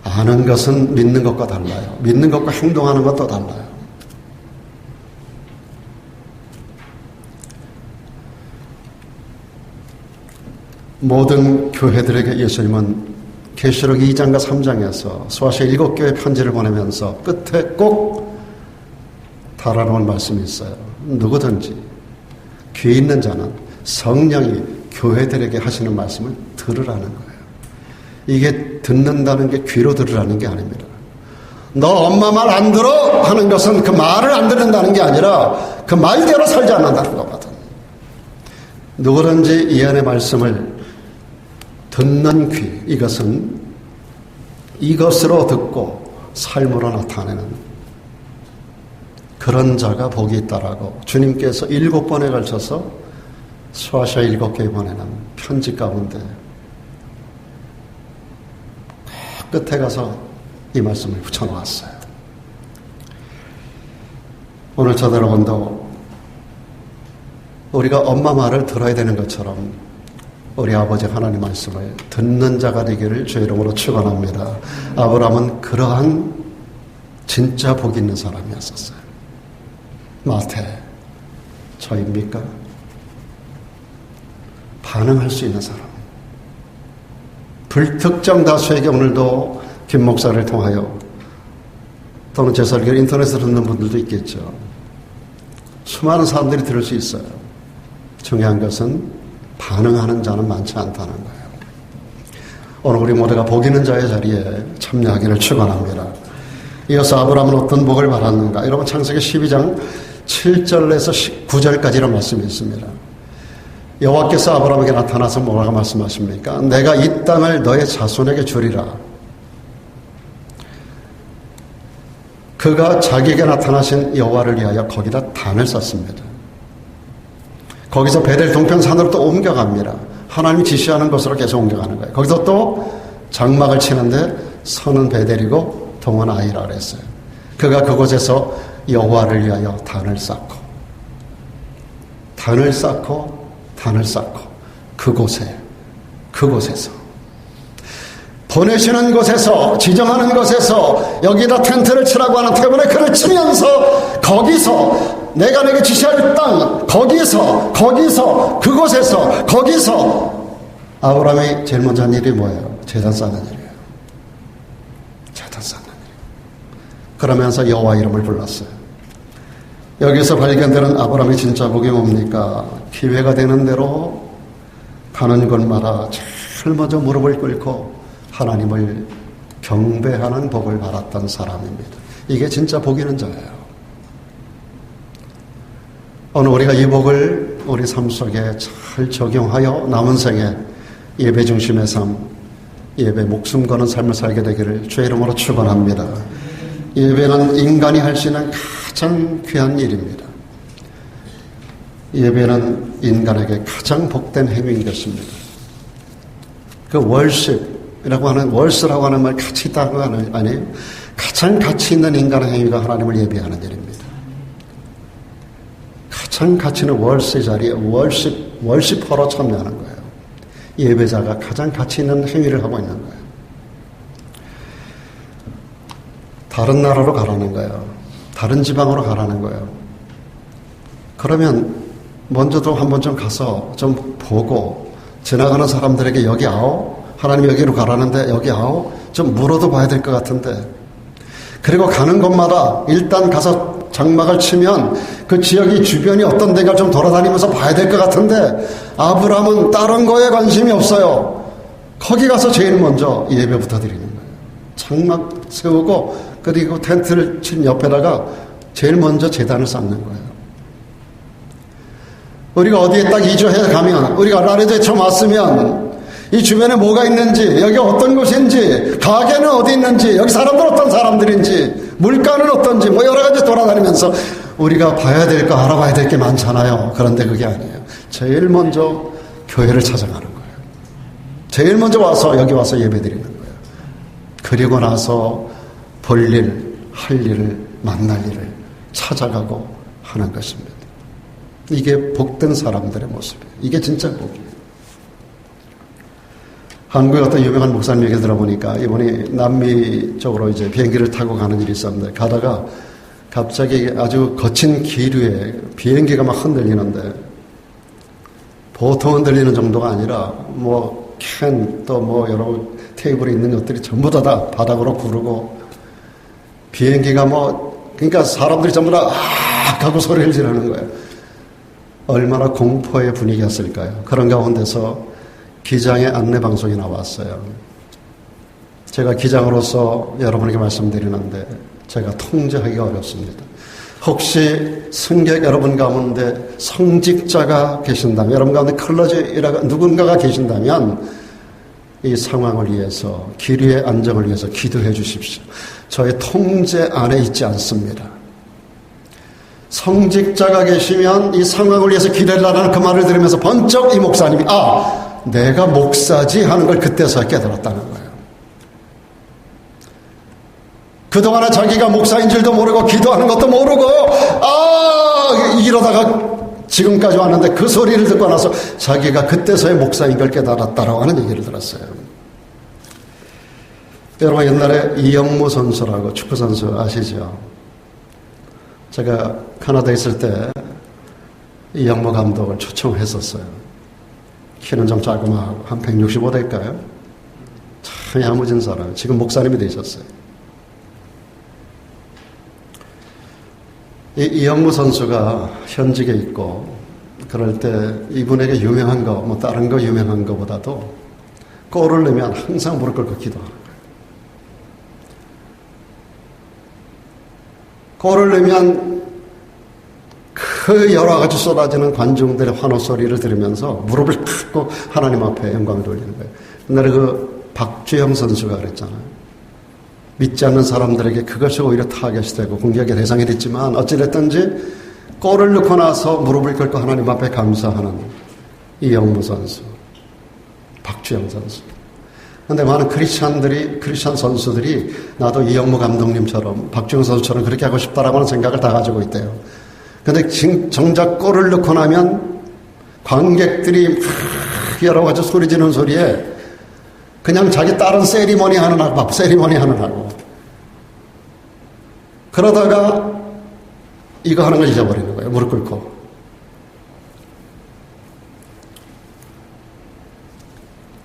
Speaker 1: 아는 것은 믿는 것과 달라요. 믿는 것과 행동하는 것도 달라요. 모든 교회들에게 예수님은 계시록 2장과 3장에서 소아시아 7교회 편지를 보내면서 끝에 꼭 달아놓은 말씀이 있어요. 누구든지 귀 있는 자는 성령이 교회들에게 하시는 말씀을 들으라는 거예요. 이게 듣는다는 게 귀로 들으라는 게 아닙니다. 너 엄마 말 안 들어? 하는 것은 그 말을 안 듣는다는 게 아니라 그 말대로 살지 않는다는 거거든. 누구든지 이 안의 말씀을 듣는 귀, 이것은 이것으로 듣고 삶으로 나타내는 그런 자가 복이 있다라고 주님께서 7번에 걸쳐서 소아시아 7교회에 보내는 편지 가운데 끝에 가서 이 말씀을 붙여놓았어요. 오늘 저들 여러분도 우리가 엄마 말을 들어야 되는 것처럼 우리 아버지 하나님 말씀을 듣는 자가 되기를 주의 이름으로 축원합니다. 아브라함은 그러한 진짜 복 있는 사람이었었어요. 마태, 저입니까? 반응할 수 있는 사람. 불특정 다수에게 오늘도 김 목사를 통하여 또는 제 설교를 인터넷으로 듣는 분들도 있겠죠. 수많은 사람들이 들을 수 있어요. 중요한 것은 반응하는 자는 많지 않다는 거예요. 오늘 우리 모두가 복 있는 자의 자리에 참여하기를 축원합니다. 이어서 아브라함은 어떤 복을 받았는가? 여러분, 창세기 12장 7절에서 9절까지라는 말씀이 있습니다. 여호와께서 아브라함에게 나타나서 뭐라고 말씀하십니까? 내가 이 땅을 너의 자손에게 주리라. 그가 자기에게 나타나신 여호와를 위하여 거기다 단을 쌓습니다. 거기서 베델 동편산으로 또 옮겨갑니다. 하나님이 지시하는 곳으로 계속 옮겨가는 거예요. 거기서 또 장막을 치는데 서는 베델이고 동은 아이라 그랬어요. 그가 그곳에서 여호와를 위하여 단을 쌓고 그곳에서 보내시는 곳에서, 지정하는 곳에서 여기다 텐트를 치라고 하는 태블레크를 치면서 거기서 내가 내게 지시할 땅, 거기서 그곳에서 아브라함이 제일 먼저 한 일이 뭐예요? 제단 쌓는 일이에요. 제단 쌓는 일. 그러면서 여호와 이름을 불렀어요. 여기서 발견되는 아브라함의 진짜 복이 뭡니까? 기회가 되는 대로 가는 곳마다 제일 먼저 무릎을 꿇고 하나님을 경배하는 복을 받았던 사람입니다. 이게 진짜 복 있는 자예요. 오늘 우리가 이 복을 우리 삶 속에 잘 적용하여 남은 생에 예배 중심의 삶, 예배 목숨 거는 삶을 살게 되기를 주의 이름으로 축원합니다. 예배는 인간이 할 수 있는 가장 귀한 일입니다. 예배는 인간에게 가장 복된 행위인 것입니다. 그 월십이라고 하는, 월스라고 하는 말 같이 있다는 거 아니에요? 가장 가치 있는 인간의 행위가 하나님을 예배하는 일입니다. 가장 가치 있는 월세 자리에 월시퍼로 참여하는 거예요. 예배자가 가장 가치 있는 행위를 하고 있는 거예요. 다른 나라로 가라는 거예요. 다른 지방으로 가라는 거예요. 그러면 먼저도 한번 좀 가서 좀 보고 지나가는 사람들에게 여기 아오? 하나님 여기로 가라는데 여기 아오? 좀 물어도 봐야 될 것 같은데. 그리고 가는 곳마다 일단 가서 장막을 치면 그 지역이 주변이 어떤 데가 좀 돌아다니면서 봐야 될 것 같은데 아브라함은 다른 거에 관심이 없어요. 거기 가서 제일 먼저 예배부터 드리는 거예요. 장막 세우고 그리고 텐트를 친 옆에다가 제일 먼저 제단을 쌓는 거예요. 우리가 어디에 딱 이주해 가면 우리가 라레도에 처음 왔으면 이 주변에 뭐가 있는지 여기 어떤 곳인지 가게는 어디 있는지 여기 사람들 어떤 사람들인지 물가는 어떤지 뭐 여러 가지 돌아다니면서 우리가 봐야 될 거 알아봐야 될 게 많잖아요. 그런데 그게 아니에요. 제일 먼저 교회를 찾아가는 거예요. 제일 먼저 와서 여기 와서 예배드리는 거예요. 그리고 나서 볼 일, 할 일을 만날 일을 찾아가고 하는 것입니다. 이게 복된 사람들의 모습이에요. 이게 진짜 복이에요. 한국의 어떤 유명한 목사님 얘기 들어보니까 이번에 남미 쪽으로 이제 비행기를 타고 가는 일이 있었는데 가다가 갑자기 아주 거친 길 위에 비행기가 막 흔들리는데 보통 흔들리는 정도가 아니라 뭐 캔 또 뭐 여러 테이블에 있는 것들이 전부 다 바닥으로 구르고 비행기가 뭐 그러니까 사람들이 전부 다 아 하고 소리를 지르는 거예요. 얼마나 공포의 분위기였을까요? 그런 가운데서 기장의 안내 방송이 나왔어요. 제가 기장으로서 여러분에게 말씀드리는데 제가 통제하기가 어렵습니다. 혹시 승객 여러분 가운데 성직자가 계신다면, 여러분 가운데 클러지라가 누군가가 계신다면 이 상황을 위해서, 길 위의 안정을 위해서 기도해 주십시오. 저의 통제 안에 있지 않습니다. 성직자가 계시면 이 상황을 위해서 기도해달라는 그 말을 들으면서 번쩍 이 목사님이 내가 목사지 하는 걸 그때서야 깨달았다는 거예요. 그동안에 자기가 목사인 줄도 모르고 기도하는 것도 모르고 이러다가 지금까지 왔는데 그 소리를 듣고 나서 자기가 그때서야 목사인 걸 깨달았다라고 하는 얘기를 들었어요. 여러분 옛날에 이영무 선수라고 축구선수 아시죠? 제가 캐나다에 있을 때 이영무 감독을 초청했었어요. 키는 좀 작으면 한 165 될까요? 참 야무진 사람. 지금 목사님이 되셨어요. 이영무 선수가 현직에 있고 그럴 때 이분에게 유명한 거, 뭐 다른 거 유명한 거보다도 골을 넣으면 항상 무릎 꿇고 기도하는 거예요. 골을 넣으면 그 여러 가지 쏟아지는 관중들의 환호 소리를 들으면서 무릎을 꿇고 하나님 앞에 영광을 돌리는 거예요. 옛날에 그 박주영 선수가 그랬잖아요. 믿지 않는 사람들에게 그것이 오히려 타겟이 되고 공격의 대상이 됐지만 어찌됐든지 골을 넣고 나서 무릎을 꿇고 하나님 앞에 감사하는 이영무 선수, 박주영 선수. 그런데 많은 크리스찬 선수들이 나도 이영무 감독님처럼 박주영 선수처럼 그렇게 하고 싶다라고 하는 생각을 다 가지고 있대요. 그런데 정작 골을 넣고 나면 관객들이 여러 가지 소리 지르는 소리에 그냥 자기 다른 세리머니 하는 하고 그러다가 이거 하는 걸 잊어버리는 거예요. 무릎 꿇고.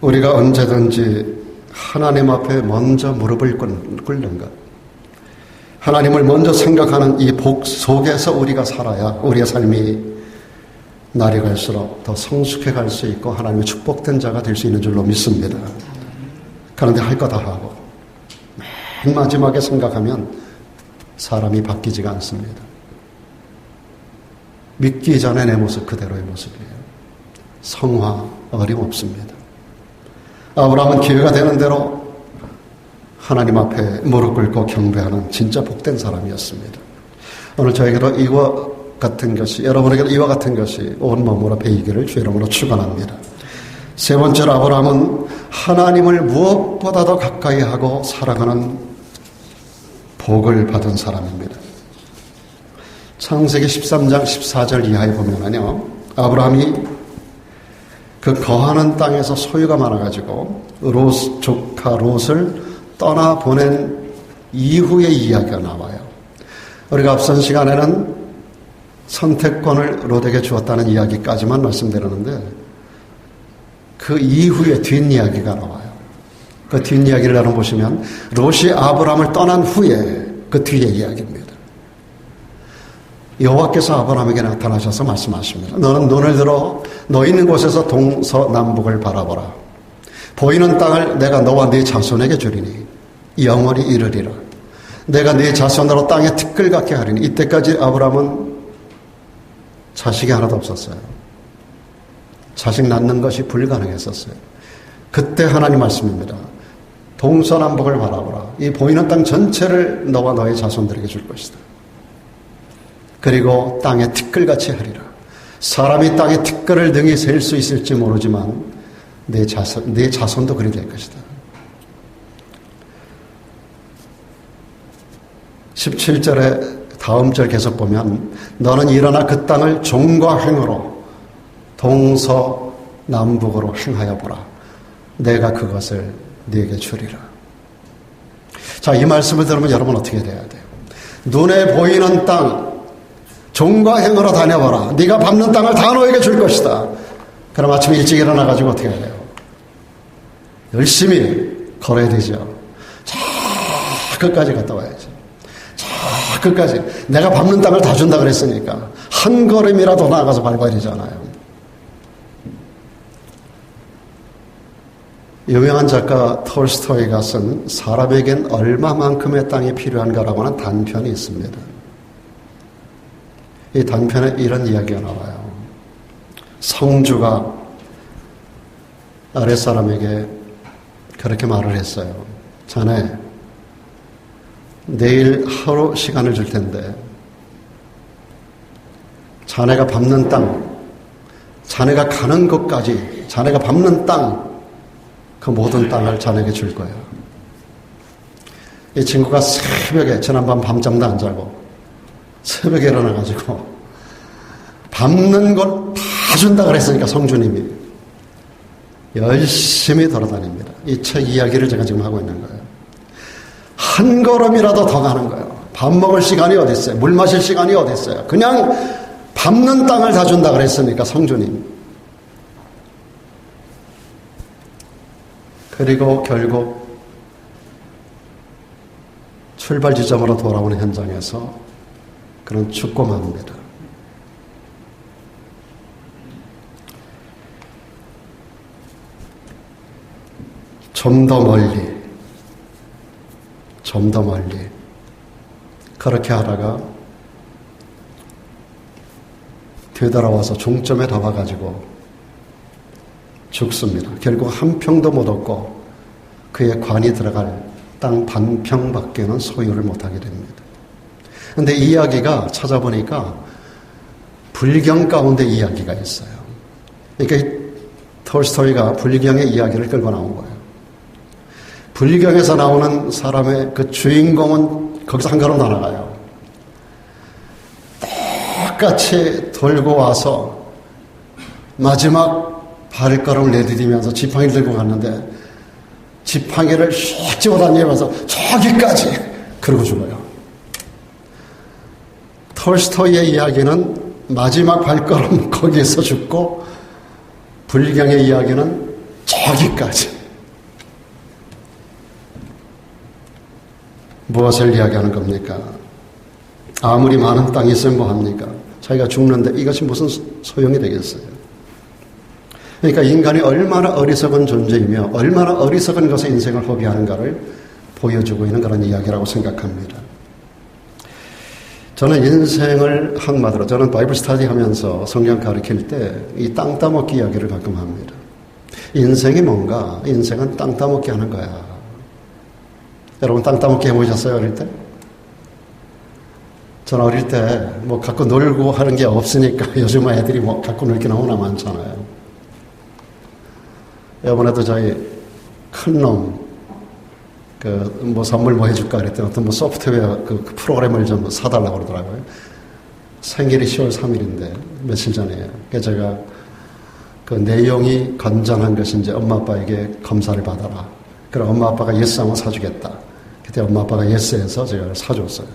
Speaker 1: 우리가 언제든지 하나님 앞에 먼저 무릎을 꿇는 것, 하나님을 먼저 생각하는 이 복 속에서 우리가 살아야 우리의 삶이 날이 갈수록 더 성숙해 갈 수 있고 하나님의 축복된 자가 될 수 있는 줄로 믿습니다. 그런데 할 거 다 하고 맨 마지막에 생각하면 사람이 바뀌지가 않습니다. 믿기 전에 내 모습 그대로의 모습이에요. 성화 어림없습니다. 아브라함은 기회가 되는 대로 하나님 앞에 무릎 꿇고 경배하는 진짜 복된 사람이었습니다. 오늘 저에게도 이와 같은 것이, 여러분에게도 이와 같은 것이 온몸으로 배이기를 주의 이름으로 축원합니다. 세 번째로 아브라함은 하나님을 무엇보다도 가까이 하고 사랑하는 복을 받은 사람입니다. 창세기 13장 14절 이하에 보면은요, 아브라함이 그 거하는 땅에서 소유가 많아가지고 조카 롯을 떠나보낸 이후의 이야기가 나와요. 우리가 앞선 시간에는 선택권을 롯에게 주었다는 이야기까지만 말씀드렸는데 그 이후에 뒷이야기가 나와요. 그 뒷이야기를 나눠보시면 롯이 아브라함을 떠난 후에 그 뒤의 이야기입니다. 여호와께서 아브라함에게 나타나셔서 말씀하십니다. 너는 눈을 들어 너 있는 곳에서 동서남북을 바라보라. 보이는 땅을 내가 너와 네 자손에게 주리니 영원히 이르리라. 내가 네 자손으로 땅에 티끌 같게 하리니. 이때까지 아브라함은 자식이 하나도 없었어요. 자식 낳는 것이 불가능했었어요. 그때 하나님 말씀입니다. 동서남북을 바라보라. 이 보이는 땅 전체를 너와 너의 자손들에게 줄 것이다. 그리고 땅에 티끌같이 하리라. 사람이 땅에 티끌을 등이 셀 수 있을지 모르지만 내 자손도 그리 될 것이다. 17절에 다음 절 계속 보면 너는 일어나 그 땅을 종과 횡으로 동서남북으로 행하여 보라. 내가 그것을 네게 주리라. 자, 이 말씀을 들으면 여러분 어떻게 돼야 돼요? 눈에 보이는 땅 종과 행으로 다녀봐라. 네가 밟는 땅을 다 너에게 줄 것이다. 그럼 아침 일찍 일어나가지고 어떻게 해야 돼요? 열심히 걸어야 되죠. 자, 끝까지 갔다 와야지. 자, 끝까지. 내가 밟는 땅을 다 준다 그랬으니까 한 걸음이라도 나아가서 밟아야 되잖아요. 유명한 작가 톨스토이가 쓴 사람에겐 얼마만큼의 땅이 필요한가라고 하는 단편이 있습니다. 이 단편에 이런 이야기가 나와요. 성주가 아랫사람에게 그렇게 말을 했어요. 자네, 내일 하루 시간을 줄 텐데 자네가 밟는 땅, 자네가 가는 곳까지, 자네가 밟는 땅, 그 모든 땅을 자네에게 줄 거야. 이 친구가 새벽에, 지난밤 밤잠도 안 자고 새벽에 일어나가지고 밟는 걸 다 준다 그랬으니까 성주님이 열심히 돌아다닙니다. 이 책 이야기를 제가 지금 하고 있는 거예요. 한 걸음이라도 더 가는 거예요. 밥 먹을 시간이 어디 있어요? 물 마실 시간이 어디 있어요? 그냥 밟는 땅을 다 준다 그랬으니까 성주님. 그리고 결국 출발 지점으로 돌아오는 현장에서 그는 죽고 맙니다. 좀 더 멀리 그렇게 하다가 되돌아와서 종점에 다 와가지고 죽습니다. 결국 한 평도 못 얻고 그의 관이 들어갈 땅 반평밖에는 소유를 못하게 됩니다. 그런데 이 이야기가 찾아보니까 불경 가운데 이야기가 있어요. 그러니까 톨스토이가 불경의 이야기를 끌고 나온 거예요. 불경에서 나오는 사람의 그 주인공은 거기서 한 걸음 더 나가요. 똑같이 돌고 와서 마지막 발걸음을 내디디면서 지팡이를 들고 갔는데 지팡이를 휙 집어당기면서 저기까지 그러고 죽어요. 톨스토이의 이야기는 마지막 발걸음 거기에서 죽고 불경의 이야기는 저기까지. 무엇을 이야기하는 겁니까? 아무리 많은 땅이 있으면 뭐합니까? 자기가 죽는데 이것이 무슨 소용이 되겠어요? 그러니까 인간이 얼마나 어리석은 존재이며 얼마나 어리석은 것에 인생을 허비하는가를 보여주고 있는 그런 이야기라고 생각합니다. 저는 인생을 한마디로, 저는 바이블 스터디 하면서 성경 가르칠 때 이 땅 따먹기 이야기를 가끔 합니다. 인생이 뭔가? 인생은 땅 따먹기 하는 거야. 여러분 땅 따먹기 해보셨어요? 어릴 때? 저는 어릴 때 뭐 갖고 놀고 하는 게 없으니까 요즘 애들이 뭐 갖고 놀기 너무나 많잖아요. 이번에도 저희 큰 놈, 뭐 선물 뭐 해줄까 그랬더니 어떤 뭐 소프트웨어 그 프로그램을 좀 사달라고 그러더라고요. 생일이 10월 3일인데 며칠 전에요. 그래서 제가 그 내용이 건전한 것이 이제 엄마 아빠에게 검사를 받아라. 그럼 엄마 아빠가 예스 하면 사주겠다. 그때 엄마 아빠가 예스해서 제가 사줬어요.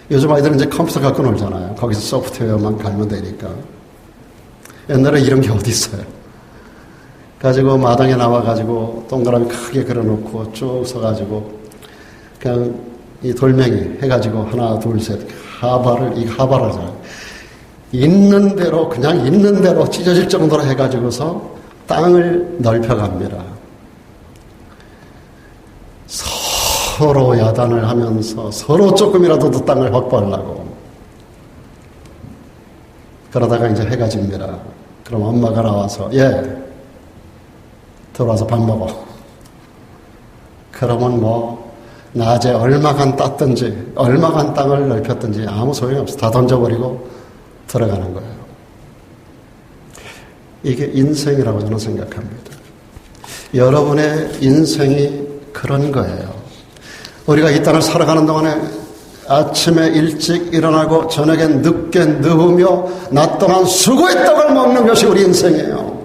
Speaker 1: 요즘 아이들은 이제 컴퓨터 갖고 놀잖아요. 거기서 소프트웨어만 갈면 되니까. 옛날에 이런 게 어디 있어요. 가지고 마당에 나와가지고 동그라미 크게 그려놓고 쭉 서가지고 그냥 이 돌멩이 해가지고 하나 둘 셋 하바를 하잖아요. 있는 대로 그냥 있는 대로 찢어질 정도로 해가지고서 땅을 넓혀갑니다. 서로 야단을 하면서 서로 조금이라도 더 땅을 확보하려고. 그러다가 이제 해가 집니다. 그럼 엄마가 나와서 들어와서 밥 먹어. 그러면 뭐 낮에 얼마간 땄든지 얼마간 땅을 넓혔든지 아무 소용이 없어. 다 던져버리고 들어가는 거예요. 이게 인생이라고 저는 생각합니다. 여러분의 인생이 그런 거예요. 우리가 이 땅을 살아가는 동안에 아침에 일찍 일어나고 저녁에 늦게 누우며 낮 동안 수고의 떡을 먹는 것이 우리 인생이에요.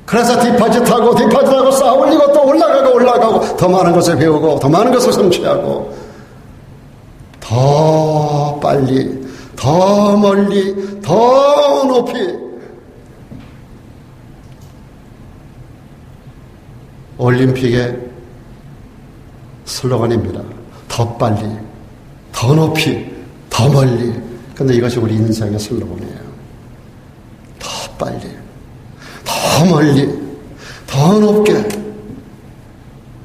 Speaker 1: 그래서 디파짓하고 쌓아 올리고 또 올라가고 더 많은 것을 배우고 더 많은 것을 성취하고 더 빨리 더 멀리 더 높이 올림픽의 슬로건입니다. 더 빨리 더 높이 더 멀리. 근데 이것이 우리 인생의 슬로건이에요. 더 빨리 더 멀리, 더 높게.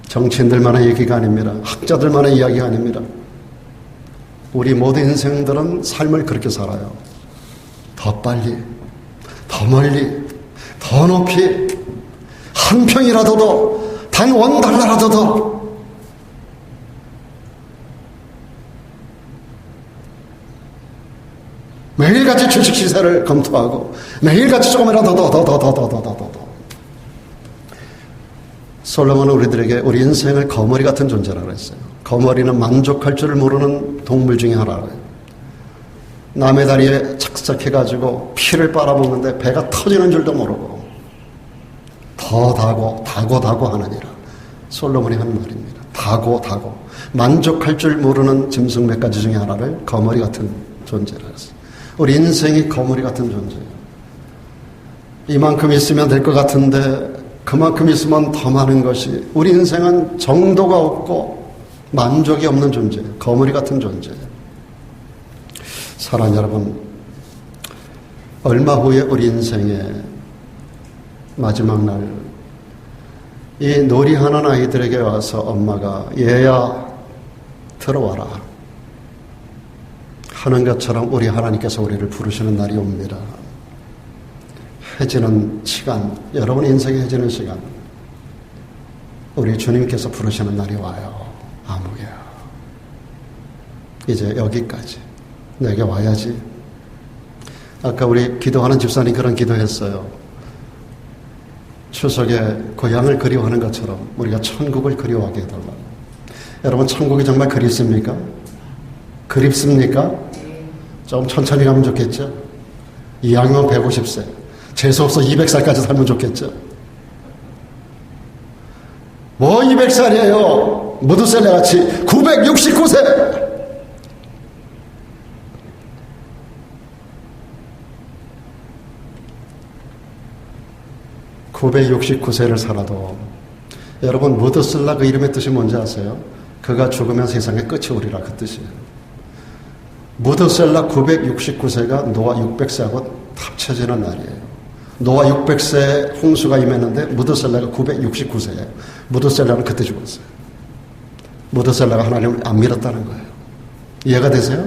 Speaker 1: 정치인들만의 얘기가 아닙니다. 학자들만의 이야기가 아닙니다. 우리 모든 인생들은 삶을 그렇게 살아요. 더 빨리, 더 멀리, 더 높이, 한 평이라도 더, 단 $1라도 더. 매일같이 주식 시세를 검토하고 매일같이 조금이라도 더. 솔로몬은 우리들에게 우리 인생을 거머리 같은 존재라고 했어요. 거머리는 만족할 줄을 모르는 동물 중에 하나예요. 남의 다리에 착착해가지고 피를 빨아먹는데 배가 터지는 줄도 모르고 더 다고 하느니라. 솔로몬이 한 말입니다. 다고 만족할 줄 모르는 짐승 몇 가지 중에 하나를 거머리 같은 존재라 했어요. 우리 인생이 거머리 같은 존재예요. 이만큼 있으면 될 것 같은데 그만큼 있으면 더 많은 것이. 우리 인생은 정도가 없고 만족이 없는 존재예요. 거머리 같은 존재예요. 사랑하는 여러분, 얼마 후에 우리 인생의 마지막 날, 이 놀이하는 아이들에게 와서 엄마가 얘야 들어와라 하는 것처럼 우리 하나님께서 우리를 부르시는 날이 옵니다. 해지는 시간, 여러분 인생에 해지는 시간, 우리 주님께서 부르시는 날이 와요. 아무개야, 이제 여기까지 내게 와야지. 아까 우리 기도하는 집사님 그런 기도했어요. 추석에 고향을 그리워하는 것처럼 우리가 천국을 그리워하게 해달라. 여러분, 천국이 정말 그립습니까? 그립습니까? 좀 천천히 가면 좋겠죠? 이왕이면 150세, 재수없어 200살까지 살면 좋겠죠? 뭐 200살이에요? 무드셀레같이 969세! (969세를) 살아도, 여러분, 무드셀라 그 이름의 뜻이 뭔지 아세요? 그가 죽으면 세상의 끝이 오리라, 그 뜻이에요. 무드셀라 969세가 노아 600세하고 합쳐지는 날이에요. 노아 600세 홍수가 임했는데 무드셀라가 969세예요. 무드셀라는 그때 죽었어요. 무드셀라가 하나님을 안 믿었다는 거예요. 이해가 되세요?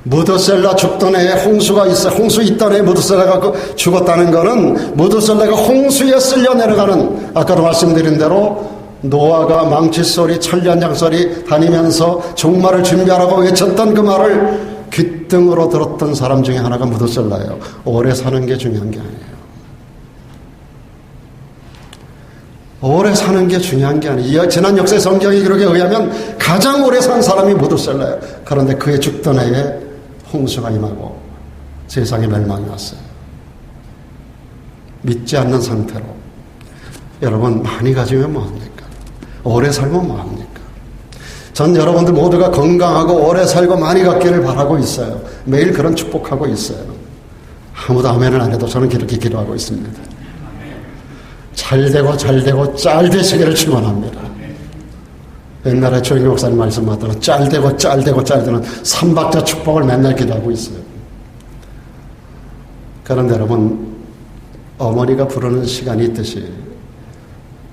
Speaker 1: 무드셀라 죽던 해에 홍수가 있어. 홍수 있던 해에 무드셀라가 죽었다는 거는 무드셀라가 홍수에 쓸려 내려가는, 아까도 말씀드린 대로 노아가 망치소리, 천리안장소리 다니면서 종말을 준비하라고 외쳤던 그 말을 귓등으로 들었던 사람 중에 하나가 무드셀라예요. 오래 사는 게 중요한 게 아니에요. 오래 사는 게 중요한 게 아니에요. 지난 역사의 성경의 기록에 의하면 가장 오래 산 사람이 무두셀라예요. 그런데 그의 죽던 해에 홍수가 임하고 세상에 멸망이 왔어요. 믿지 않는 상태로. 여러분, 많이 가지면 뭐합니까? 오래 살면 뭐합니까? 전 여러분들 모두가 건강하고 오래 살고 많이 갖기를 바라고 있어요. 매일 그런 축복하고 있어요. 아무도 아멘을 안 해도 저는 그렇게 기도하고 있습니다. 잘 되고 잘 되시기를 축원합니다. 옛날에 조영기 목사님 말씀 받더라. 잘 되는 3박자 축복을 맨날 기도하고 있어요. 그런데 여러분, 어머니가 부르는 시간이 있듯이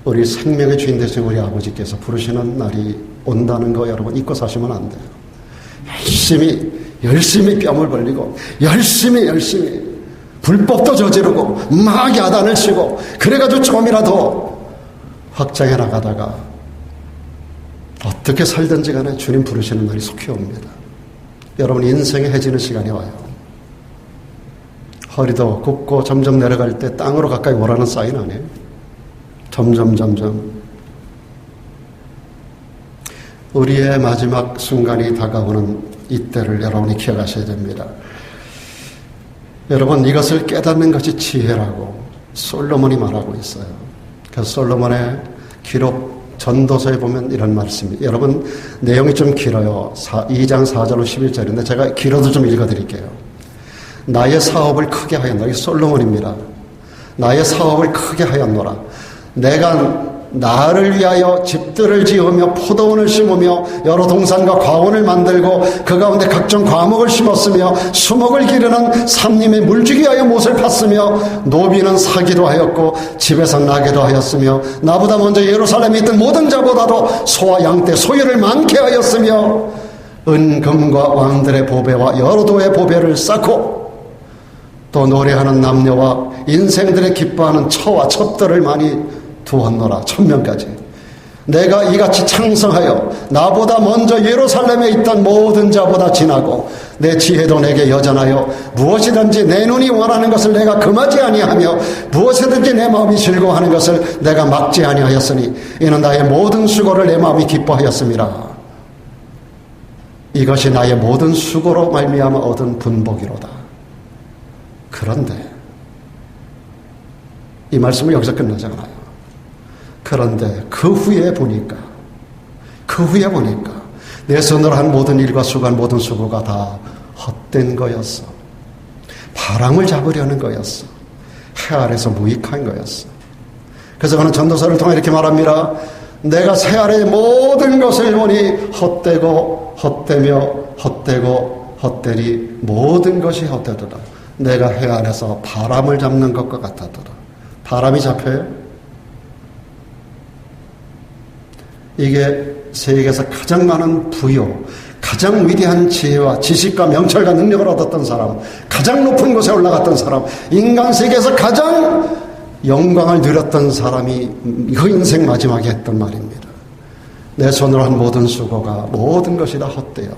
Speaker 1: 우리 생명의 주인 되신 우리 아버지께서 부르시는 날이 온다는 거 여러분 잊고 사시면 안 돼요. 열심히 뺨을 벌리고 열심히 불법도 저지르고 막 야단을 치고 그래가지고 조금이라도 확장해 나가다가 어떻게 살든지 간에 주님 부르시는 날이 속히 옵니다. 여러분, 인생에 해지는 시간이 와요. 허리도 굽고 점점 내려갈 때 땅으로 가까이 오라는 사인 아니에요? 점점 우리의 마지막 순간이 다가오는 이때를 여러분이 기억하셔야 됩니다. 여러분, 이것을 깨닫는 것이 지혜라고 솔로몬이 말하고 있어요. 그래서 솔로몬의 기록 전도서에 보면 이런 말씀이, 여러분 내용이 좀 길어요. 2장 4절로 11절인데 제가 길어도 좀 읽어드릴게요. 나의 사업을 크게 하였노라. 이게 솔로몬입니다. 나의 사업을 크게 하였노라. 내가 나를 위하여 집들을 지으며 포도원을 심으며 여러 동산과 과원을 만들고 그 가운데 각종 과목을 심었으며 수목을 기르는 삼림의 물주기 위하여 못을 팠으며 노비는 사기도 하였고 집에서 나게도 하였으며 나보다 먼저 예루살렘에 있던 모든 자보다도 소와 양떼 소유를 많게 하였으며 은금과 왕들의 보배와 여러 도의 보배를 쌓고 또 노래하는 남녀와 인생들의 기뻐하는 처와 첩들을 많이 두었노라. 1000명까지. 내가 이같이 창성하여 나보다 먼저 예루살렘에 있던 모든 자보다 진하고 내 지혜도 내게 여전하여 무엇이든지 내 눈이 원하는 것을 내가 금하지 아니하며 무엇이든지 내 마음이 즐거워하는 것을 내가 막지 아니하였으니 이는 나의 모든 수고를 내 마음이 기뻐하였음이라. 이것이 나의 모든 수고로 말미암아 얻은 분복이로다. 그런데 이 말씀은 여기서 끝나지 않아요. 그런데 그 후에 보니까 내 손으로 한 모든 일과 수고한 모든 수고가 다 헛된 거였어. 바람을 잡으려는 거였어. 해 아래서 무익한 거였어. 그래서 그는 전도서를 통해 이렇게 말합니다. 내가 새 아래의 모든 것을 보니 헛되고 헛되며 헛되고 헛되니 모든 것이 헛되더라. 내가 해 안에서 바람을 잡는 것과 같았더라. 바람이 잡혀요? 이게 세계에서 가장 많은 부요, 가장 위대한 지혜와 지식과 명철과 능력을 얻었던 사람, 가장 높은 곳에 올라갔던 사람, 인간 세계에서 가장 영광을 누렸던 사람이 그 인생 마지막에 했던 말입니다. 내 손으로 한 모든 수고가 모든 것이 다 헛되어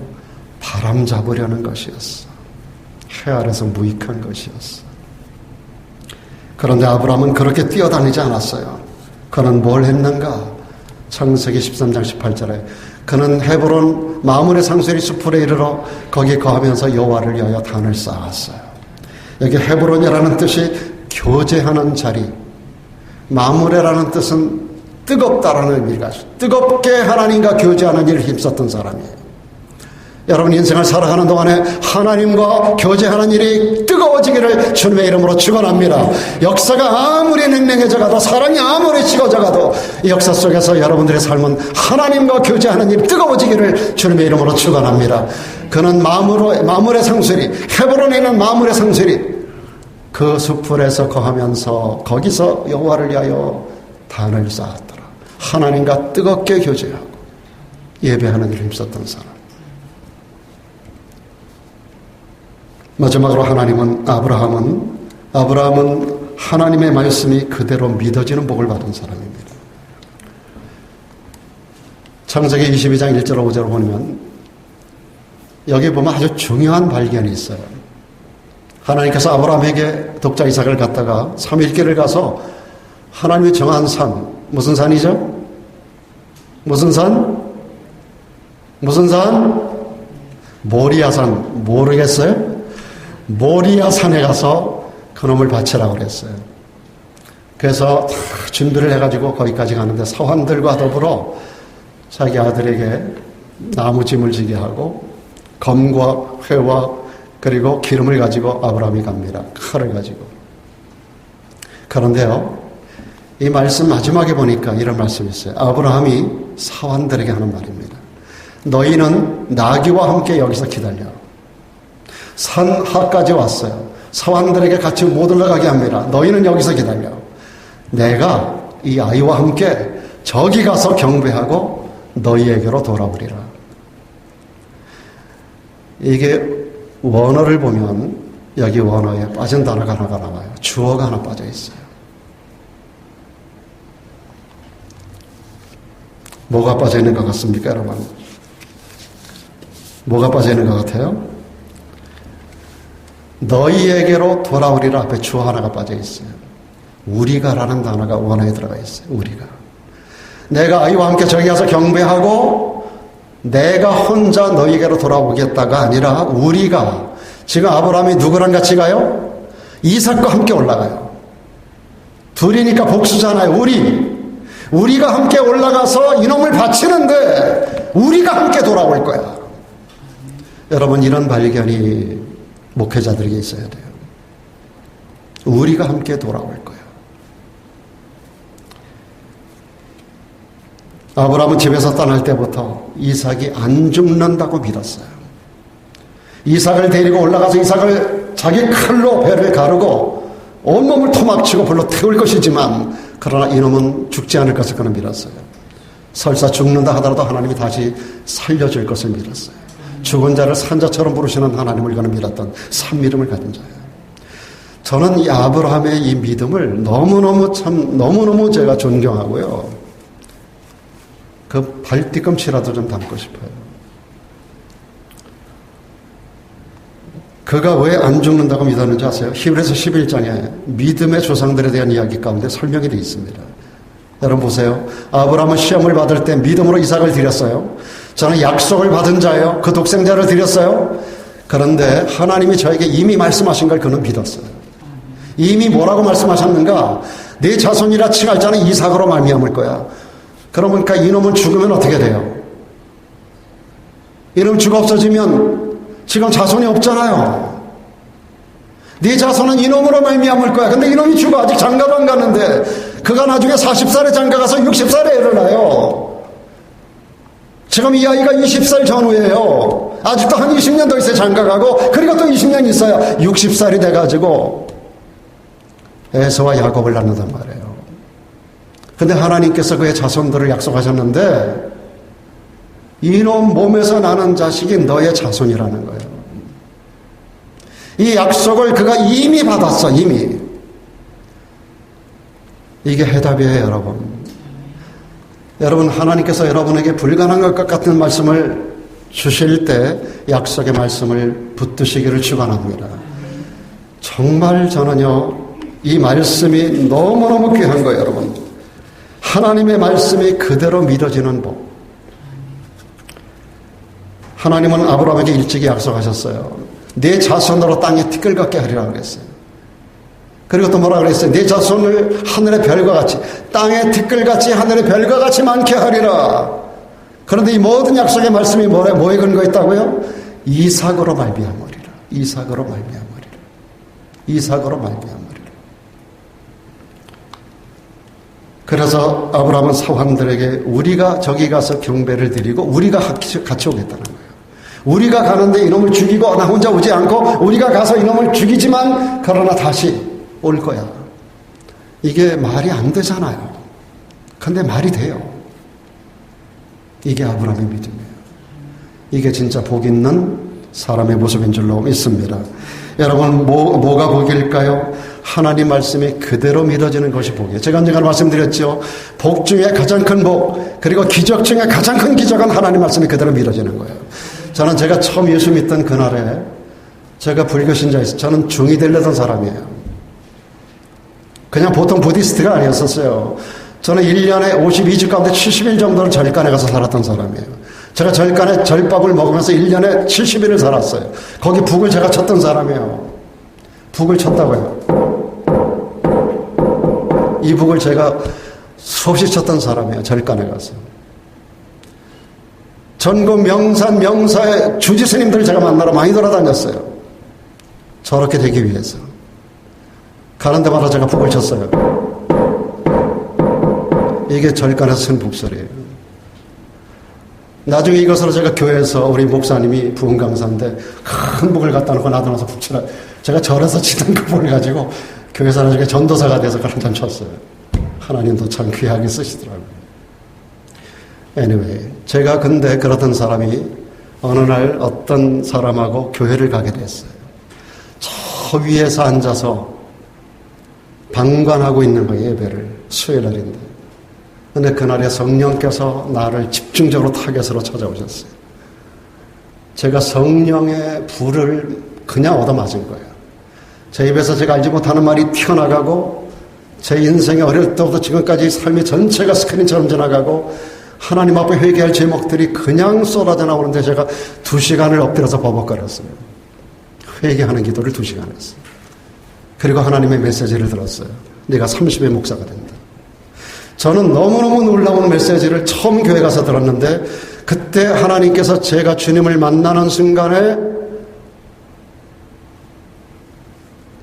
Speaker 1: 바람 잡으려는 것이었어. 해 아래서 무익한 것이었어. 그런데 아브라함은 그렇게 뛰어다니지 않았어요. 그는 뭘 했는가? 창세기 13장 18절에 그는 헤브론 마므레 상수리 숲에 이르러 거기 거하면서 여호와를 위하여 단을 쌓았어요. 여기 헤브론이라는 뜻이 교제하는 자리, 마므레라는 뜻은 뜨겁다라는 의미가 있어요. 뜨겁게 하나님과 교제하는 일을 힘썼던 사람이에요. 여러분 인생을 살아가는 동안에 하나님과 교제하는 일이 뜨거워지기를 주님의 이름으로 축원합니다. 역사가 아무리 냉랭해져 가도 사랑이 아무리 식어져 가도 이 역사 속에서 여러분들의 삶은 하나님과 교제하는 일이 뜨거워지기를 주님의 이름으로 축원합니다. 그는 마므레 상수리, 헤브론에 있는 마므레 상수리 그 숲풀에서 거하면서 거기서 여호와를 위하여 단을 쌓았더라. 하나님과 뜨겁게 교제하고 예배하는 일을 힘썼던 사람. 마지막으로 아브라함은 하나님의 말씀이 그대로 믿어지는 복을 받은 사람입니다. 창세기 22장 1절 5절을 보면 여기 보면 아주 중요한 발견이 있어요. 하나님께서 아브라함에게 독자 이삭을 갖다가 3일길을 가서 하나님이 정한 산 무슨 산이죠? 무슨 산? 무슨 산? 모리아산. 모르겠어요? 모리아산에 가서 그놈을 바치라고 그랬어요. 그래서 다 준비를 해가지고 거기까지 가는데 사환들과 더불어 자기 아들에게 나무짐을 지게 하고 검과 회와 그리고 기름을 가지고 아브라함이 갑니다. 칼을 가지고. 그런데요, 이 말씀 마지막에 보니까 이런 말씀이 있어요. 아브라함이 사환들에게 하는 말입니다. 너희는 나귀와 함께 여기서 기다려. 산 하까지 왔어요. 사환들에게 같이 못 올라가게 합니다. 너희는 여기서 기다려. 내가 이 아이와 함께 저기 가서 경배하고 너희에게로 돌아오리라. 이게 원어를 보면 여기 원어에 빠진 단어가 하나가 나와요. 주어가 하나 빠져 있어요. 뭐가 빠져 있는 것 같습니까, 여러분? 뭐가 빠져 있는 것 같아요? 너희에게로 돌아오리라 앞에 주어 하나가 빠져 있어요. 우리가라는 단어가 원어에 들어가 있어요. 우리가. 내가 아이와 함께 저기 가서 경배하고 내가 혼자 너희에게로 돌아오겠다가 아니라 우리가, 지금 아브라함이 누구랑 같이 가요? 이삭과 함께 올라가요. 둘이니까 복수잖아요. 우리가 함께 올라가서 이놈을 바치는데 우리가 함께 돌아올 거야. 여러분, 이런 발견이 목회자들에게 있어야 돼요. 우리가 함께 돌아올 거야. 아브라함은 집에서 떠날 때부터 이삭이 안 죽는다고 믿었어요. 이삭을 데리고 올라가서 이삭을 자기 칼로 배를 가르고 온몸을 토막치고 불로 태울 것이지만 그러나 이놈은 죽지 않을 것을 그는 믿었어요. 설사 죽는다 하더라도 하나님이 다시 살려줄 것을 믿었어요. 죽은 자를 산자처럼 부르시는 하나님을 그는 믿었던 산믿음을 가진 자예요. 저는 이 아브라함의 이 믿음을 너무너무 제가 존경하고요. 그 발뒤꿈치라도 좀 담고 싶어요. 그가 왜 안 죽는다고 믿었는지 아세요? 히브리서 11장에 믿음의 조상들에 대한 이야기 가운데 설명이 되어 있습니다. 여러분 보세요. 아브라함은 시험을 받을 때 믿음으로 이삭을 드렸어요. 저는 약속을 받은 자예요. 그 독생자를 드렸어요. 그런데 하나님이 저에게 이미 말씀하신 걸 그는 믿었어요. 이미 뭐라고 말씀하셨는가? 네 자손이라 칭할 자는 이삭으로 말미암을 거야. 그러니까 이놈은 죽으면 어떻게 돼요? 이놈 죽어 없어지면 지금 자손이 없잖아요. 네 자손은 이놈으로 말미암을 거야. 근데 이놈이 죽어. 아직 장가도 안 갔는데 그가 나중에 40살에 장가가서 60살에 애를 낳아요. 지금 이 아이가 20살 전후예요. 아직도 한 20년 더 있어야 장가가고 그리고 또 20년 있어야 60살이 돼가지고 에서와 야곱을 낳는단 말이에요. 근데 하나님께서 그의 자손들을 약속하셨는데 이놈 몸에서 나는 자식이 너의 자손이라는 거예요. 이 약속을 그가 이미 받았어. 이미. 이게 해답이에요, 여러분. 여러분, 하나님께서 여러분에게 불가능할 것 같은 말씀을 주실 때 약속의 말씀을 붙드시기를 축원합니다. 정말 저는요, 이 말씀이 너무너무 귀한 거예요, 여러분. 하나님의 말씀이 그대로 믿어지는 법. 하나님은 아브라함에게 일찍이 약속하셨어요. 네 자손으로 땅에 티끌 같게 하리라 그랬어요. 그리고 또 뭐라 그랬어요? 네 자손을 하늘의 별과 같이, 땅의 티끌같이 하늘의 별과 같이 많게 하리라. 그런데 이 모든 약속의 말씀이 뭐에 근거했다고요? 이삭으로 말미암으리라. 이삭으로 말미암으리라. 이삭으로 말미암으리라. 그래서 아브라함은 사환들에게 우리가 저기 가서 경배를 드리고 우리가 같이 오겠다는 거예요. 우리가 가는데 이놈을 죽이고 나 혼자 오지 않고 우리가 가서 이놈을 죽이지만 그러나 다시 올 거야. 이게 말이 안 되잖아요. 근데 말이 돼요. 이게 아브라함의 믿음이에요. 이게 진짜 복 있는 사람의 모습인 줄로 믿습니다. 여러분, 뭐가 복일까요? 하나님 말씀이 그대로 믿어지는 것이 복이에요. 제가 언젠가 말씀드렸죠. 복 중에 가장 큰 복, 그리고 기적 중에 가장 큰 기적은 하나님 말씀이 그대로 믿어지는 거예요. 저는 제가 처음 예수 믿던 그날에 제가 불교 신자였어요. 저는 중이 되려던 사람이에요. 그냥 보통 부디스트가 아니었었어요. 저는 1년에 52주 가운데 70일 정도를 절간에 가서 살았던 사람이에요. 제가 절간에 절밥을 먹으면서 1년에 70일을 살았어요. 거기 북을 제가 쳤던 사람이에요. 북을 쳤다고요. 이 북을 제가 수없이 쳤던 사람이에요. 절간에 가서. 전국 명산, 명사의 주지 스님들을 제가 만나러 많이 돌아다녔어요. 저렇게 되기 위해서. 가는 데마다 제가 북을 쳤어요. 이게 절간에서 쓴 북소리예요. 나중에 이것으로 제가 교회에서 우리 목사님이 부흥 강사인데 큰 북을 갖다 놓고 놔둬서 북치라. 제가 절에서 치던 그 북을 가지고 교회 사람 중에 전도사가 돼서 그런 참 쳤어요. 하나님도 참 귀하게 쓰시더라고요. anyway, 제가 근데 그러던 사람이 어느 날 어떤 사람하고 교회를 가게 됐어요. 저 위에서 앉아서 방관하고 있는 거예요, 예배를. 수요일날인데. 근데 그날에 성령께서 나를 집중적으로 타겟으로 찾아오셨어요. 제가 성령의 불을 그냥 얻어맞은 거예요. 제 입에서 제가 알지 못하는 말이 튀어나가고 제 인생의 어릴 때부터 지금까지 삶의 전체가 스크린처럼 지나가고 하나님 앞에 회개할 제목들이 그냥 쏟아져 나오는데 제가 2시간을 엎드려서 버벅거렸어요. 회개하는 기도를 2시간 했어요. 그리고 하나님의 메시지를 들었어요. 네가 30의 목사가 된다. 저는 너무너무 놀라운 메시지를 처음 교회 가서 들었는데 그때 하나님께서 제가 주님을 만나는 순간에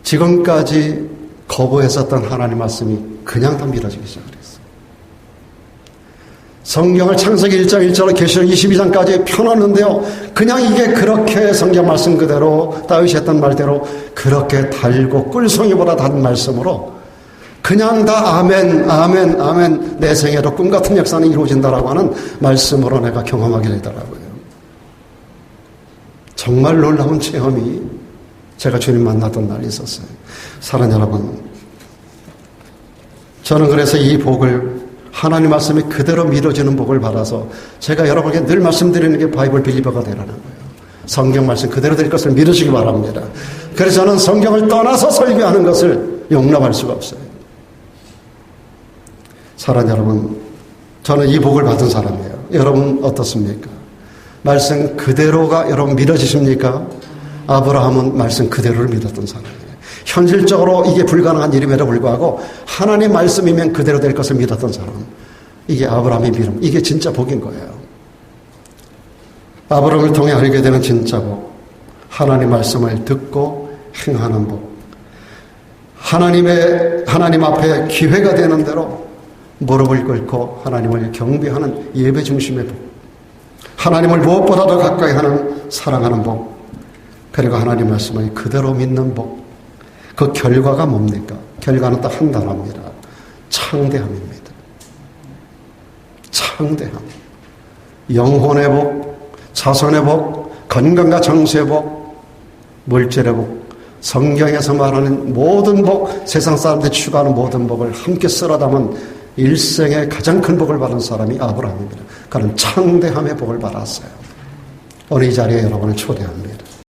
Speaker 1: 지금까지 거부했었던 하나님 말씀이 그냥 다 밀어지기 시작했어요. 성경을 창세기 1장 1절로 계시록 22장까지 펴놨는데요. 그냥 이게 그렇게 성경 말씀 그대로 다윗이 했던 말대로 그렇게 달고 꿀송이보다 단 말씀으로 그냥 다 아멘 아멘 아멘 내 생애로 꿈같은 역사는 이루어진다라고 하는 말씀으로 내가 경험하게 되더라고요. 정말 놀라운 체험이 제가 주님 만났던 날이 있었어요. 사랑하는 여러분, 저는 그래서 이 복을 하나님 말씀이 그대로 믿어지는 복을 받아서 제가 여러분에게 늘 말씀드리는 게 바이블 빌리버가 되라는 거예요. 성경 말씀 그대로 될 것을 믿으시기 바랍니다. 그래서 저는 성경을 떠나서 설교하는 것을 용납할 수가 없어요. 사랑하는 여러분, 저는 이 복을 받은 사람이에요. 여러분 어떻습니까? 말씀 그대로가 여러분 믿어지십니까? 아브라함은 말씀 그대로를 믿었던 사람이에요. 현실적으로 이게 불가능한 일임에도 불구하고 하나님의 말씀이면 그대로 될 것을 믿었던 사람. 이게 아브라함의 믿음. 이게 진짜 복인 거예요. 아브라함을 통해 알게 되는 진짜 복. 하나님 말씀을 듣고 행하는 복. 하나님 앞에 기회가 되는 대로 무릎을 꿇고 하나님을 경배하는 예배 중심의 복. 하나님을 무엇보다도 가까이 하는 사랑하는 복. 그리고 하나님 말씀을 그대로 믿는 복. 그 결과가 뭡니까? 결과는 딱 한 단어입니다. 창대함입니다. 창대함. 영혼의 복, 자손의 복, 건강과 정수의 복, 물질의 복, 성경에서 말하는 모든 복, 세상 사람들이 추구하는 모든 복을 함께 쓸어 담은 일생의 가장 큰 복을 받은 사람이 아브라함입니다. 그는 창대함의 복을 받았어요. 오늘 이 자리에 여러분을 초대합니다.